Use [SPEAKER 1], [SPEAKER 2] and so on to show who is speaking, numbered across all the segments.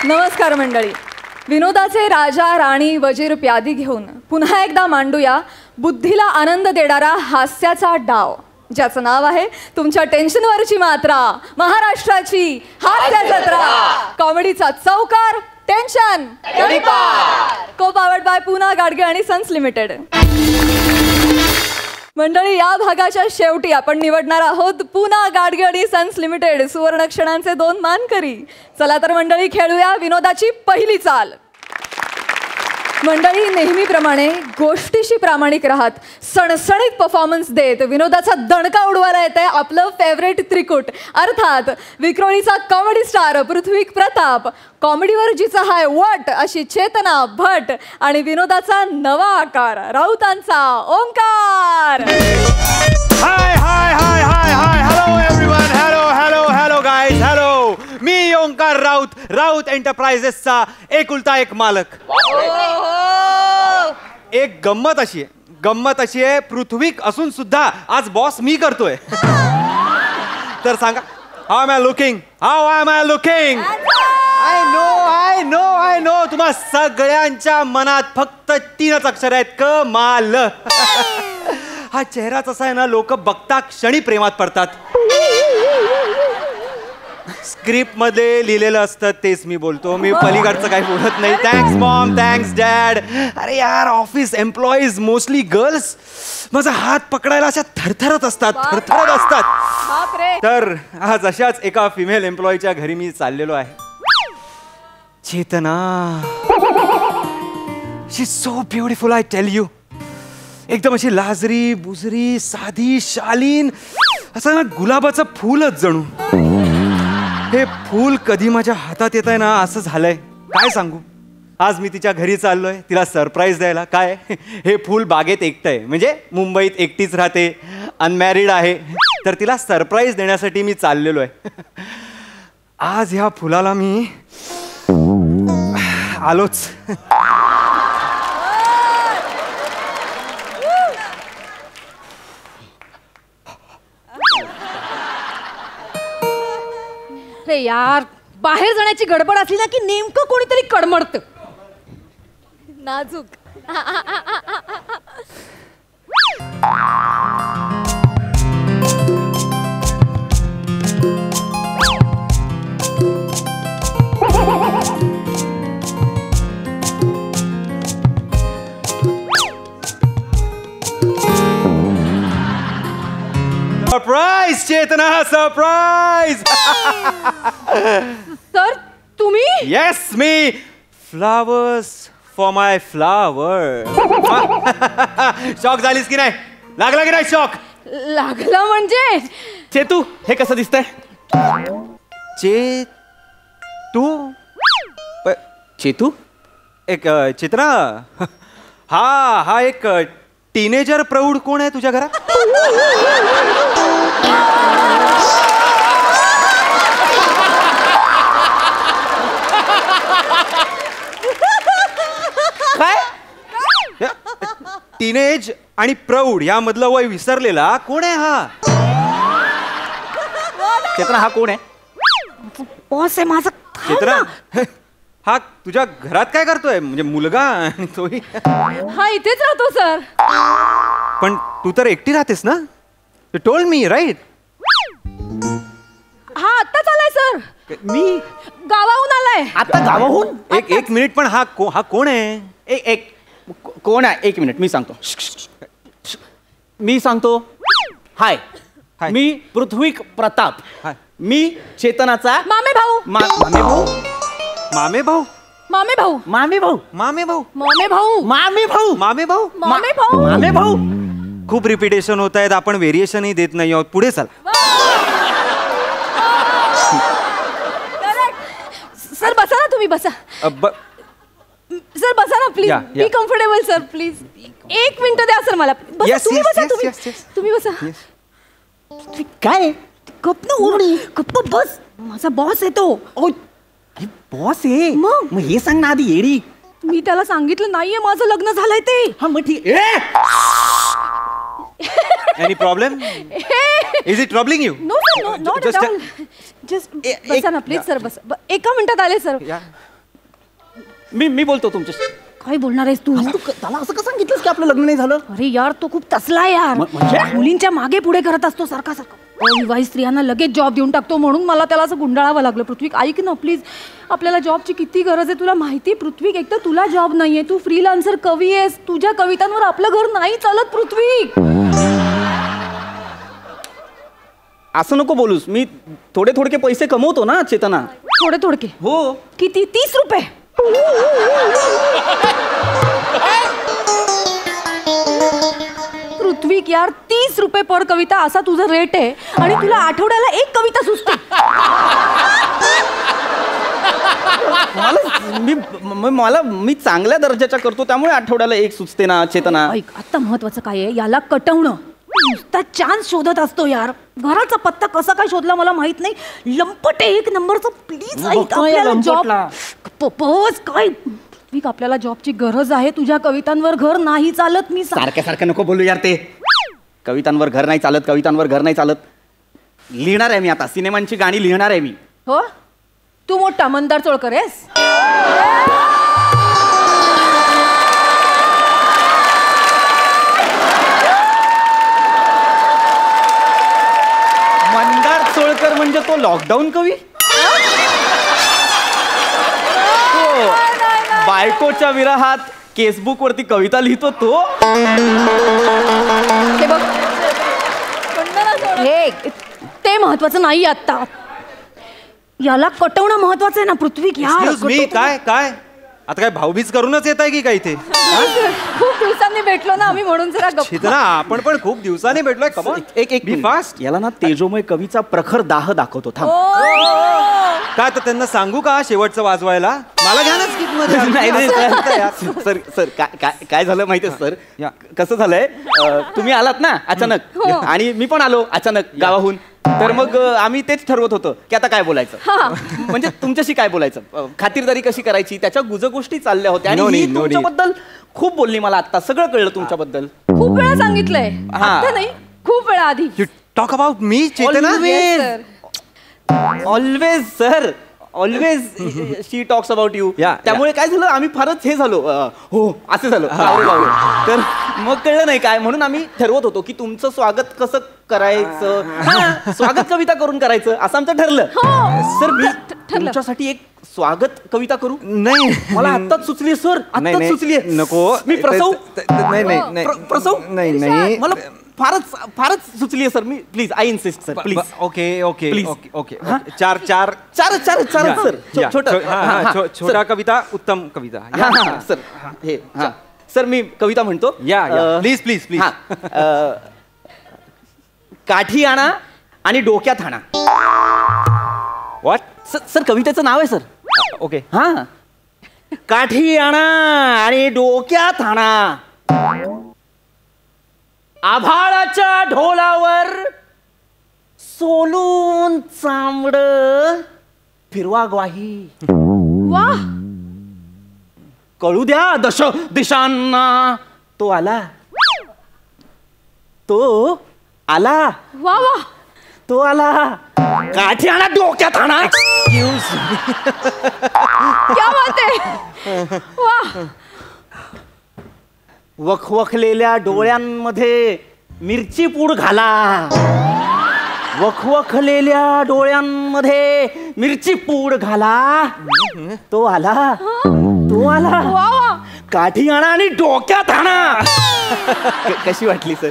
[SPEAKER 1] नमस्कार मंडळी. विनोदाचे राजा राणी वजीर प्यादी घेऊन पुन्हा एकदा मांडूया बुद्धीला आनंद देणारा हास्याचा डाव, ज्याचं नाव आहे तुमच्या टेन्शनवरची मात्रा, महाराष्ट्राची हास्य जत्रा. कॉमेडीचा चौकार, टेन्शन को पावर्ड बाय पूना गाडगे आणि सन्स लिमिटेड. मंडळी, या भागाच्या शेवटी आपण निवडणार आहोत पूना गाडगे आणि सन्स लिमिटेड सुवर्ण क्षणांचे 2 मानकरी. चला तर मंडळी, खेळूया विनोदाची पहिली चाल. मंडळी, नेहमीप्रमाणे गोष्टीशी प्रामाणिक राहत सणसणीत परफॉर्मन्स देत विनोदाचा दणका उडवायला येत आहे आपलं फेवरेट त्रिकूट, अर्थात विक्रोळीचा कॉमेडी स्टार पृथ्वी प्रताप, कॉमेडीवर जिचा हाय वट अशी चेतना भट आणि विनोदाचा नवा आकार राऊतांचा Omkar.
[SPEAKER 2] Hi hi hi hi hi hello everyone. Hello hello hello guys. Hello, मी ओंकार राऊत, राऊत एंटरप्राइजेसचा एकुलता एक मालक. एक गंमत अशी आहे पृथ्वीक असून सुद्धा आज बॉस मी करतोय. तर सांगा, how am I looking? I know तुम्हा सगळ्यांच्या मनात फक्त 3च अक्षर आहेत, कमाल. हा चेहरा तसा आहे ना, लोक बघता क्षणी प्रेमात पडतात. स्क्रिप्ट मध्ये लिहिलेलं असतं तेच मी बोलतो, मी पलीकडचं काही बोलत नाही. Thanks Maugham, thanks dad. अरे यार, ऑफिस एम्प्लॉईज मोस्टली गर्ल्स माझा हात पकडायला अशा थरथरत असतात. तर आज अशाच एका फिमेल एम्प्लॉईच्या घरी मी चाललेलो आहे. Chetana, she so beautiful, I tell you. एकदम अशी लाजरी बुजरी, साधी शालीन, असं ना गुलाबाचं फूलच जणू. हे फूल कधी माझ्या हातात येत आहे ना असं झालंय, काय सांगू. आज मी तिच्या घरी चाललोय तिला सरप्राईज द्यायला. काय, हे फूल बागेत एकटं आहे, म्हणजे मुंबईत एकटीच राहते, अनमॅरिड आहे, तर तिला सरप्राईज देण्यासाठी मी चाललेलो आहे. आज ह्या फुलाला मी आलोच.
[SPEAKER 3] अरे यार, बाहेर जाण्याची गडबड असली ना की नेमकं कोणीतरी कडमडतं.
[SPEAKER 1] नाजूक.
[SPEAKER 2] Surprise Chetana, surprise.
[SPEAKER 3] सर, तुम्ही?
[SPEAKER 2] येस, मी. Flowers for my flower. Shock झालीस की नाही? लागला की नाही शॉक?
[SPEAKER 3] लागला म्हणजे?
[SPEAKER 2] चेतू, हे कसं दिसतंय? चेतू एक चेतना, हा एक टीनेजर प्रौढ कोण आहे तुझ्या घरात? काय? टीनेज आणि प्रौढ यामधलं वय विसरलेला कोण आहे हा? चेतना, हा कोण आहे?
[SPEAKER 3] बॉस आहे माझा.
[SPEAKER 2] चेतना, हा तुझ्या घरात काय करतोय? म्हणजे मुलगा आणि तोही?
[SPEAKER 3] हा इथेच राहतो सर.
[SPEAKER 2] पण तू तर एकटी राहतेस ना? You told me, right?
[SPEAKER 3] हा आत्ताच आलाय सर.
[SPEAKER 4] मी
[SPEAKER 3] गावाहून आलाय.
[SPEAKER 4] आता गावाहून?
[SPEAKER 2] एक मिनिट, पण हा कोण आहे?
[SPEAKER 4] एक कोण आहे? 1 मिनिट, मी सांगतो. हाय, मी पृथ्वी प्रताप.
[SPEAKER 2] हाय.
[SPEAKER 4] मी चेतनाचा
[SPEAKER 3] मामे भाऊ.
[SPEAKER 4] मामे भाऊ.
[SPEAKER 2] मामे भाऊ?
[SPEAKER 3] मामे भाऊ.
[SPEAKER 4] मामे भाऊ.
[SPEAKER 2] मामे भाऊ?
[SPEAKER 3] मामे भाऊ.
[SPEAKER 4] मामे भाऊ.
[SPEAKER 2] मामे भाऊ?
[SPEAKER 3] मामे भाऊ.
[SPEAKER 4] मामे भाऊ.
[SPEAKER 2] खूप रिपिटेशन होत आहेत, आपण व्हेरिएशनही देत नाही आहोत. पुढे चल.
[SPEAKER 3] सर बसा ना, तुम्ही बसा. सर बसा ना please. Be comfortable sir, please. 1 minute द्या सर मला. तुम्ही बसा. तुम्ही बसा.
[SPEAKER 4] काय?
[SPEAKER 3] गप्प ना ओरडी. गप्प बस. माझा बॉस आहे तो.
[SPEAKER 4] बॉस आहे? मग हे सांग ना आधी, येडी.
[SPEAKER 3] मी त्याला सांगितलं नाहीये माझं लग्न झालंय ते.
[SPEAKER 4] हा मग ठीक.
[SPEAKER 2] Any problem? Is it troubling you?
[SPEAKER 3] No, sir, no, not at all. Just बसा ना प्लीज सर, बस. 1 मिनिटात आले सर.
[SPEAKER 4] मी बोलतो तुमच्याशी.
[SPEAKER 3] काय बोलणार आहेस तू?
[SPEAKER 4] त्याला असं का सांगितलंस की आपलं लग्न नाही झालं?
[SPEAKER 3] अरे यार तो खूप तसला आहे यार.
[SPEAKER 4] म्हणजे?
[SPEAKER 3] मुलींच्या मागे पुढे करत असतो सारखा. अविवाहित स्त्रियांना लगेच जॉब देऊन टाकतो, म्हणून मला त्याला असं गुंडाळावं लागलं. पृथ्वी ऐक ना प्लीज, आपल्याला जॉबची किती गरज आहे तुला माहिती. पृथ्वी एक तर तुला जॉब नाहीये, तू फ्रीलान्सर कवी आहेस, तुझ्या कवितांवर आपलं घर नाही चालत पृथ्वी.
[SPEAKER 4] असं नको बोलूस. मी थोडे थोडके पैसे कमवतो ना चेतना.
[SPEAKER 3] थोडे थोडके?
[SPEAKER 4] हो.
[SPEAKER 3] किती? 30 रुपये? पृथ्वी यार 30 रुपये पर कविता असा तुझा रेट आहे आणि तुला आठवड्याला एक कविता सुचते.
[SPEAKER 4] मी चांगल्या दर्जाच्या करतो त्यामुळे आठवड्याला एक सुचते ना चेतना.
[SPEAKER 3] ऐक, आता महत्वाचं काय आहे, याला कटवणं. नुसता चान्स शोधत असतो यार. घराचा पत्ता कसा काय शोधला मला माहित नाही. लंपट आहे एक नंबरचं. प्लीज ऐक, आपल्याला जॉब पपोज काय. आपल्याला जॉबची गरज आहे. तुझ्या कवितांवर घर नाही चालत. मी
[SPEAKER 4] सारखं नको बोलू यार. ते कवितांवर घर नाही चालत, कवितांवर घर नाही चालत. लिहिणार आहे मी आता, सिनेमांची गाणी लिहिणार आहे मी.
[SPEAKER 3] हो, तू मोठा मंदार चोळकर आहेस.
[SPEAKER 4] मंदार चोळकर म्हणजे तो लॉकडाऊन कवी? बायकोच्या विरहात केसबुक वरती कविता लिहितो तो?
[SPEAKER 3] हे ते महत्वाचं नाही आता. याला कटवणं महत्वाचं आहे ना पृथ्वी.
[SPEAKER 2] काय काय आता काय भाऊबीज करूनच येत आहे की काय इथे?
[SPEAKER 3] खूप दिवसांनी भेटलो ना आम्ही, म्हणून जरा
[SPEAKER 2] चेतना आपण पण खूप दिवसांनी भेटलोय.
[SPEAKER 4] एक फास्ट. याला ना तेजोमय कवीचा प्रखर दाह दाखवतो. थांब.
[SPEAKER 2] काय तर त्यांना सांगू का शेवटचं वाजवायला? मला घ्या ना स्किट मध्ये.
[SPEAKER 4] सर काय झालं माहितीये सर? कसं झालंय, तुम्ही आलात ना अचानक आणि मी पण आलो अचानक गावाहून. तर मग आम्ही तेच ठरवत होतो की आता काय बोलायचं, म्हणजे तुमच्याशी काय बोलायचं, खातिरदारी कशी करायची, त्याच्या गुजगोष्टी चालल्या होत्या. आणि तुमच्याबद्दल खूप बोलली. मला आता सगळं कळलं तुमच्याबद्दल.
[SPEAKER 3] खूप वेळा सांगितलंय. आता नाही, खूप वेळा आधी.
[SPEAKER 2] Talk about me Chetna.
[SPEAKER 4] Always sir, always she talks about you. त्यामुळे काय झालं, आम्ही फारच हे झालो. हो असं झालं. तर मग कळलं नाही काय, म्हणून आम्ही ठरवत होतो की तुमचं स्वागत कसं करायचं, स्वागत कविता करून करायचं असं आमचं ठरलं. सर मी तुमच्यासाठी एक स्वागत कविता करू?
[SPEAKER 2] नाही,
[SPEAKER 4] मला आत्ताच सुचली सर, आत्ताच सुचली.
[SPEAKER 2] नको.
[SPEAKER 4] मी प्रसव.
[SPEAKER 2] नाही
[SPEAKER 4] प्रसव
[SPEAKER 2] नाही
[SPEAKER 4] मला फारच सुचली आहे sir. Me please, I insist sir, please.
[SPEAKER 2] Okay
[SPEAKER 4] please.
[SPEAKER 2] Okay. चार
[SPEAKER 4] सर.
[SPEAKER 2] छोटा कविता, उत्तम कविता.
[SPEAKER 4] सर हे सर मी कविता म्हणतो.
[SPEAKER 2] प्लीज.
[SPEAKER 4] काठी आणा आणि डोक्यात आणा.
[SPEAKER 2] व्हॉट?
[SPEAKER 4] सर कवितेचं नाव आहे सर.
[SPEAKER 2] ओके.
[SPEAKER 4] काठी आणा आणि डोक्यात आणा. आभाळाच्या ढोलावर सोलून चांबड फिरवा ग्वाही.
[SPEAKER 3] वा,
[SPEAKER 4] कळू द्या दश दिशांना तो आला.
[SPEAKER 3] वा वा,
[SPEAKER 4] तो आला. काठी आणा डोक्यात आणा.
[SPEAKER 3] क्या बात आहे. वा.
[SPEAKER 4] वखवखलेल्या डोळ्यांमध्ये मिरची पूड घाला. वखवखलेल्या डोळ्यांमध्ये मिरची पूड घाला. तो आला. काठी आणा आणि डोक्यात आणा. कशी वाटली सर?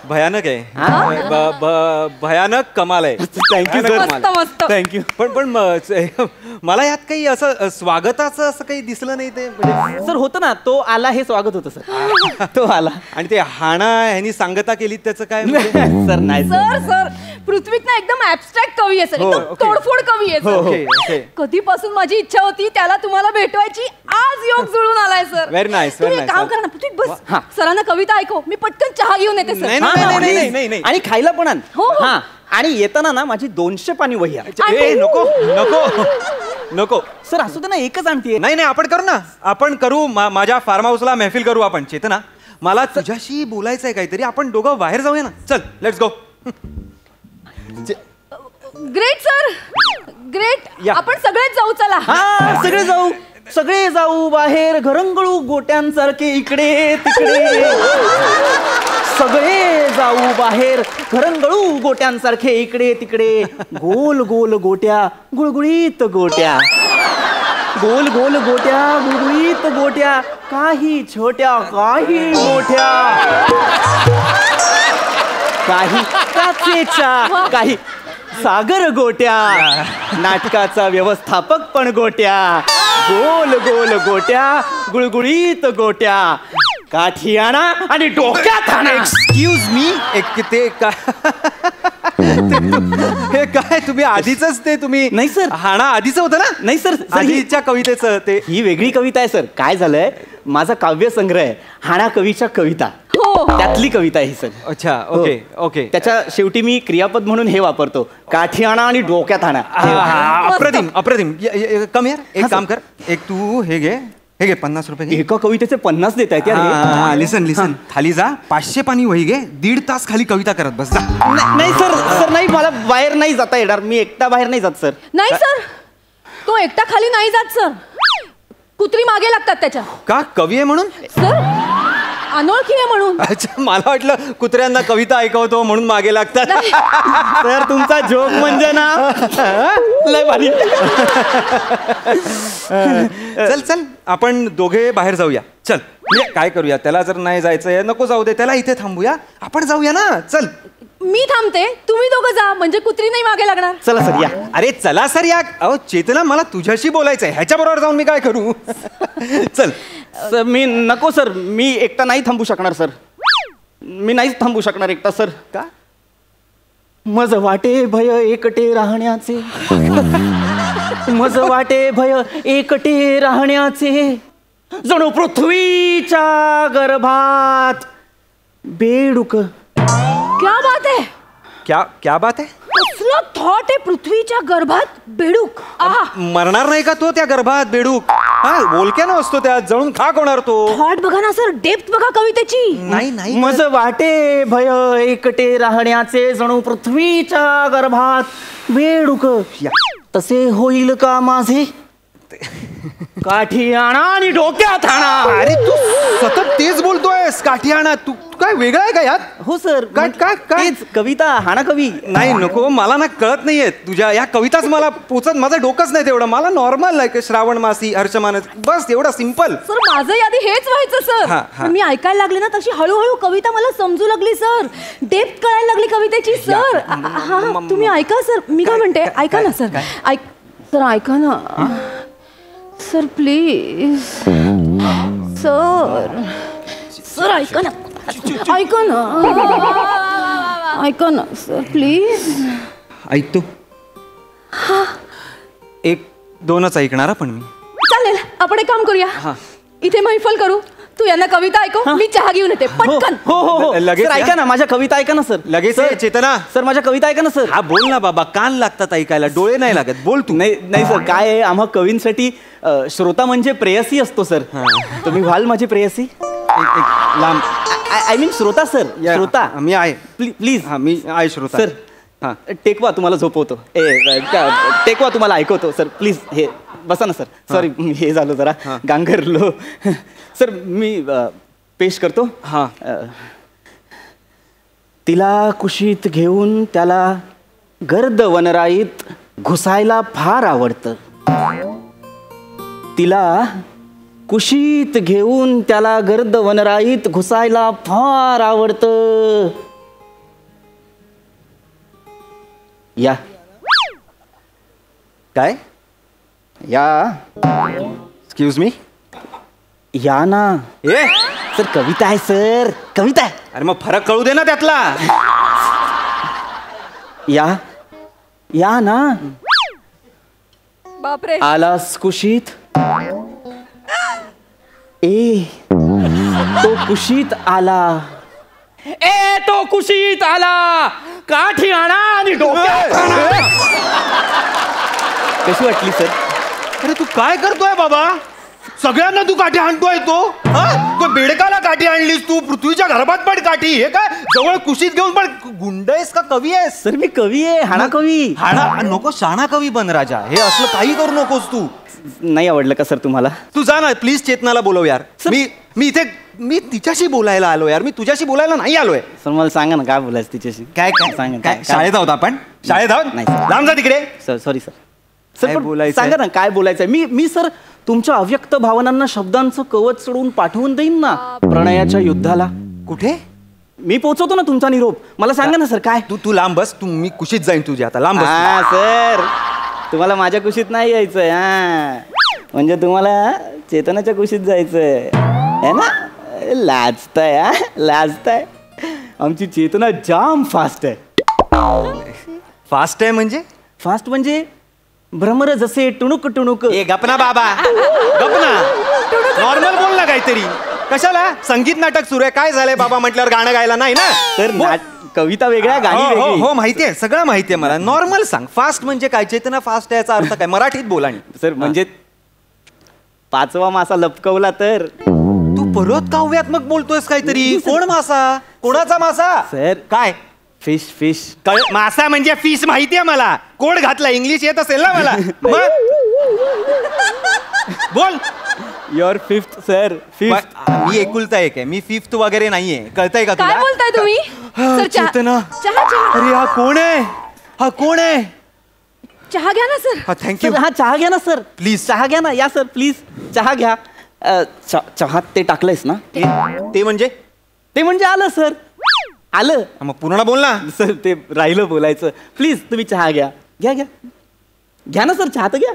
[SPEAKER 2] भयानक आहे. भयानक कमाल आहे.
[SPEAKER 4] Thank you sir.
[SPEAKER 3] मस्त.
[SPEAKER 4] थँक्यू.
[SPEAKER 2] पण मला यात काही असं स्वागताचं असं काही दिसलं नाही. ते म्हणजे
[SPEAKER 4] सर होतं ना, तो आला हे स्वागत होतं सर. तो आला आणि
[SPEAKER 2] ते हाणा ह्यांनी सांगता केली त्याचं काय?
[SPEAKER 4] सर नाही
[SPEAKER 3] सर पृथ्वीत ना एकदम ऍबस्ट्रॅक्ट कवी आहे सर, एकदम तोडफोड कवी आहे सर. कधीपासून माझी इच्छा होती त्याला तुम्हाला भेटवायची, आज योग जुळून आलाय सर.
[SPEAKER 2] Very nice.
[SPEAKER 3] तुम्ही काम करा ना पृथ्वी, बस सरांना कविता ऐकव, मी पटकन चहा घेऊन येते सर.
[SPEAKER 2] नाही.
[SPEAKER 4] आणि खायला पण आण.
[SPEAKER 3] हो.
[SPEAKER 4] आणि येताना ना माझी 200 पाणी वही आहे.
[SPEAKER 2] नको
[SPEAKER 4] सर, असू दे ना, एकच आणते.
[SPEAKER 2] नाही आपण करू ना, आपण करू. माझ्या फार्म हाऊसला महफिल करू आपण. चेतना, मला तुझ्याशी बोलायचंय काहीतरी. आपण दोघं बाहेर जाऊया ना. चल, let's go.
[SPEAKER 3] Great sir, great. आपण सगळेच जाऊ. चला.
[SPEAKER 4] सगळे जाऊ. सगळे जाऊ बाहेर घरंगळू गोट्यांसारखे इकडे तिकडे. सगळे जाऊ बाहेर घरंगळू गोट्यांसारखे इकडे तिकडे. गोल गोल गोट्या गुळगुळीत गोट्या. गोल गोल गोट्या गुळगुळीत गोट्या. काही छोट्या काही मोठ्या. काही काचेच्या काही सागर गोट्या. नाटकाचा व्यवस्थापक पण गोट्या. गोल गोल गोट्या गुळगुळीत गोट्या. काठी आणा आणि डोक्यात आणा.
[SPEAKER 2] एक्सक्यूज मी ते हे काय तुम्ही आधीच ते तुम्ही
[SPEAKER 4] नाही सर.
[SPEAKER 2] हाणा आधीच होतं ना.
[SPEAKER 4] नाही सर,
[SPEAKER 2] आधीच्या कवितेचं ते
[SPEAKER 4] ही वेगळी कविता आहे सर. काय झालंय माझा काव्य संग्रह आहे हाणा कवीच्या कविता. त्यातली कविता आहे ही सर.
[SPEAKER 2] अच्छा ओके ओके.
[SPEAKER 4] त्याच्या शेवटी मी क्रियापद म्हणून हे वापरतो काठी आणा आणि डोक्यात आणा.
[SPEAKER 2] अप्रतिम अप्रतिम. कम यार एक काम कर. एक तू हे घे 50 रुपये घे.
[SPEAKER 4] एका कवितेचे 50 देत आहेत यार.
[SPEAKER 2] लिसन लिसन खाली जा 500 पानी वही घे. 1.5 तास खाली कविता करत बस जा.
[SPEAKER 4] नाही सर सर नाही मला बाहेर नाही जाता येणार. मी एकटा बाहेर नाही जात सर.
[SPEAKER 3] नाही सर तो एकटा खाली नाही जात सर. कुत्री मागे लागतात त्याच्या.
[SPEAKER 2] का कवी आहे म्हणून.
[SPEAKER 3] सर अनोळखी आहे म्हणून.
[SPEAKER 2] अच्छा मला वाटलं कुत्र्यांना कविता ऐकवतो म्हणून मागे लागतात.
[SPEAKER 4] सर तुमचा जोक म्हणजे ना लय भारी.
[SPEAKER 2] चल चल आपण दोघे बाहेर जाऊया. चल काय करूया. त्याला जर नाही जायचंय नको जाऊ दे. त्याला इथे थांबूया. आपण जाऊया ना. चल
[SPEAKER 3] मी थांबते तुम्ही दोघं जा म्हणजे कुत्री नाही मागे लागणार.
[SPEAKER 4] चला सर या.
[SPEAKER 2] अरे चला सर या. अहो चेतना मला तुझ्याशी बोलायचंय. ह्याच्या बरोबर जाऊन मी काय करू. चल
[SPEAKER 4] सर मी नको सर. मी एकटा नाही थांबू शकणार सर. मी नाही थांबू शकणार एकटा सर.
[SPEAKER 2] का
[SPEAKER 4] मज वाटे भय एकटे राहण्याचे. मज वाटे भय एकटे राहण्याचे. जणू पृथ्वीच्या गर्भात बेडूक.
[SPEAKER 3] क्या बात आहे.
[SPEAKER 2] क्या बात आहे.
[SPEAKER 3] कसलं थॉट आहे पृथ्वीच्या गर्भात बेडूक. आहा
[SPEAKER 2] मरणार नाही का तो त्या गर्भात बेडूक. हा बोलक्यानं असतो त्यात जळून खाक होणार तो.
[SPEAKER 3] थॉट बघा ना सर. डेप्थ बघा कवितेची.
[SPEAKER 2] नाही नाही
[SPEAKER 4] मज वाटे भय एकटे राहण्याचे जणू पृथ्वीच्या गर्भात बेडूक. तसे होईल का माझे. काठी आणा आणि डोक्यात आणा.
[SPEAKER 2] अरे तू सतत तेच बोलतोयस. काठी आणा. तू काय वेगळं आहे का यात.
[SPEAKER 4] हो सर.
[SPEAKER 2] काय काय काय
[SPEAKER 4] तेच कविता हाणा कवी.
[SPEAKER 2] नाही नको मला ना कळत नाहीये तुझ्या या कविताच मला पोचत. माझं डोकंच नाही तेवढं. मला नॉर्मल लाईक श्रावण मासी हर्षमानस बस एवढा सिम्पल.
[SPEAKER 3] सर माझं यादी हेच व्हायचं
[SPEAKER 2] हा, हा.
[SPEAKER 3] सर. मी ऐकायला लागले ना तशी हळूहळू कविता मला समजू लागली सर. डेप्थ कळायला लागली कवितेची सर. हा तुम्ही ऐका सर. मी काय म्हणते ऐका ना सर. ऐक सर ऐका ना सर प्लीज. सर सर ऐका ना. ऐका ना ऐका ना सर प्लीज.
[SPEAKER 2] ऐकतो. एक दोनच ऐकणार पण मी.
[SPEAKER 3] चालेल आपण एक काम करूया. इथे मैफल करू. तू यांना कविता ऐकव. मी चहा घेऊन येते पटकन.
[SPEAKER 4] हो हो हो
[SPEAKER 2] लगेच
[SPEAKER 4] सर ऐका ना माझ्या कविता ऐका ना सर.
[SPEAKER 2] लगेच ये, चेतना.
[SPEAKER 4] सर माझ्या कविता ऐका ना सर.
[SPEAKER 2] हा बोल ना बाबा. कान लागतात ऐकायला डोळे नाही लागत. बोल तू.
[SPEAKER 4] नाही नाही सर काय आहे आम्हा कवींसाठी श्रोता म्हणजे प्रेयसी असतो सर. तुम्ही व्हाल माझी प्रेयसी.
[SPEAKER 2] एक लांब
[SPEAKER 4] आय मीन श्रोता सर. श्रोता
[SPEAKER 2] मी आहे.
[SPEAKER 4] प्लीज.
[SPEAKER 2] हा मी आहे श्रोता
[SPEAKER 4] सर
[SPEAKER 2] हा
[SPEAKER 4] टेकवा तुम्हाला झोपवतो. टेकवा तुम्हाला ऐकवतो सर प्लीज. हे बसा ना सर. सॉरी हे झालं जरा गांगरलो. सर मी पेश करतो.
[SPEAKER 2] हा
[SPEAKER 4] तिला कुशीत घेऊन त्याला गर्द वनराईत घुसायला फार आवडतं. तिला कुशीत घेऊन त्याला गर्द वनराईत घुसायला फार आवडतं. या
[SPEAKER 2] काय
[SPEAKER 4] या
[SPEAKER 2] एक्सक्यूज मी.
[SPEAKER 4] या ना.
[SPEAKER 2] ए
[SPEAKER 4] सर कविता आहे सर कविता आहे.
[SPEAKER 2] अरे मग फरक कळू दे ना त्यातला.
[SPEAKER 4] या या ना.
[SPEAKER 1] बापरे.
[SPEAKER 4] आलास कुशीत. ए तो कुशीत आला. ए तो कुशीत आला. काठी आणा आणि डोक्यात आणा. कशी वाटली सर.
[SPEAKER 2] अरे तू काय करतोय बाबा. सगळ्यांना तू काठी आणतोय तो. तो बेडकाला काठी आणलीस तू. पृथ्वीच्या गर्भात पण काठी. हे काय जवळ कुशीत घेऊन पण गुंड आहेस का कवी आहेस.
[SPEAKER 4] सर मी कवी आहे हाणा कवी.
[SPEAKER 2] हाणा नको शाणा कवी बन राजा. हे असलं काही करू नकोस तू.
[SPEAKER 4] नाही आवडलं का सर तुम्हाला?
[SPEAKER 2] तू जा ना प्लीज, चेतनाला बोलव यार. मी तिच्याशी बोलायला आलो यार, मी तुझ्याशी बोलायला नाही आलोय.
[SPEAKER 4] सर मला सांगा ना काय बोलायचं तिच्याशी.
[SPEAKER 2] काय
[SPEAKER 4] सांगा
[SPEAKER 2] काय शाळेत आहोत आपण, शाळेत आहोत.
[SPEAKER 4] नाही सर.
[SPEAKER 2] लांब जा तिकडे.
[SPEAKER 4] Sir sorry sir.
[SPEAKER 2] काय
[SPEAKER 4] सर
[SPEAKER 2] बोलायचंय?
[SPEAKER 4] सांगा ना काय बोलायचंय. मी सर तुमच्या अव्यक्त भावनांना शब्दांचं कवच चढवून पाठवून देईन ना प्रणयाच्या युद्धाला.
[SPEAKER 2] कुठे?
[SPEAKER 4] मी पोहोचवतो ना तुमचा निरोप. मला सांगा ना सर काय.
[SPEAKER 2] तू लांब बस, मी कुशीत जाईन तुझ्या. आता लांब बस.
[SPEAKER 4] हा सर, तुम्हाला माझ्या कुशीत नाही यायचंय. हा म्हणजे तुम्हाला चेतनाच्या कुशीत जायचंय है ना. लाजताय, हा लाजताय. आमची चेतना जाम फास्ट आहे.
[SPEAKER 2] फास्ट आहे म्हणजे?
[SPEAKER 4] फास्ट म्हणजे भ्रमर जसे टुणुक टुणुक.
[SPEAKER 2] ए गपना बाबा, गपना. नॉर्मल बोल ना काहीतरी. कशाला? संगीत नाटक सुरू आहे. काय झालंय बाबा म्हटल्यावर गाणं गायला नाही ना.
[SPEAKER 4] तर कविता वेगळ्या, गाणी वेगळी.
[SPEAKER 2] हो माहितीये, सगळं माहितीये मला. नॉर्मल सांग. फास्ट म्हणजे काय? चेतना फास्ट याचा अर्थ काय? मराठीत बोला.
[SPEAKER 4] सर म्हणजे 5वा मासा लपकवला तर.
[SPEAKER 2] तू परत काव्यात्मक बोलतोयस काहीतरी. कोण मासा? कोणाचा मासा?
[SPEAKER 4] सर
[SPEAKER 2] काय?
[SPEAKER 4] Fish fish.
[SPEAKER 2] मासा म्हणजे फिश माहितीये मला. कोड घातला, इंग्लिश येत असेल ना मला. बोल.
[SPEAKER 4] Your fifth sir. फिफ्थ.
[SPEAKER 2] मी एकुलता एक आहे, मी फिफ्थ वगैरे नाहीये. कळतंय का तुला?
[SPEAKER 1] काय बोलताय तुम्ही? सर
[SPEAKER 2] चेतना.
[SPEAKER 1] चहा.
[SPEAKER 2] अरे हा कोण आहे? हा कोण आहे?
[SPEAKER 1] चहा घ्या ना सर.
[SPEAKER 2] हा थँक्यू.
[SPEAKER 4] हा चहा घ्या ना सर
[SPEAKER 2] प्लीज.
[SPEAKER 4] चहा घ्या ना. या सर प्लीज चहा घ्या. चहात ते टाकलंयस ना.
[SPEAKER 2] ते म्हणजे?
[SPEAKER 4] ते म्हणजे आलं सर. आलं.
[SPEAKER 2] मग पूर्ण बोल ना.
[SPEAKER 4] सर ते राहिलं बोलायचं. प्लीज तुम्ही चहा घ्या. घ्या घ्या घ्या ना सर. चहा तर घ्या.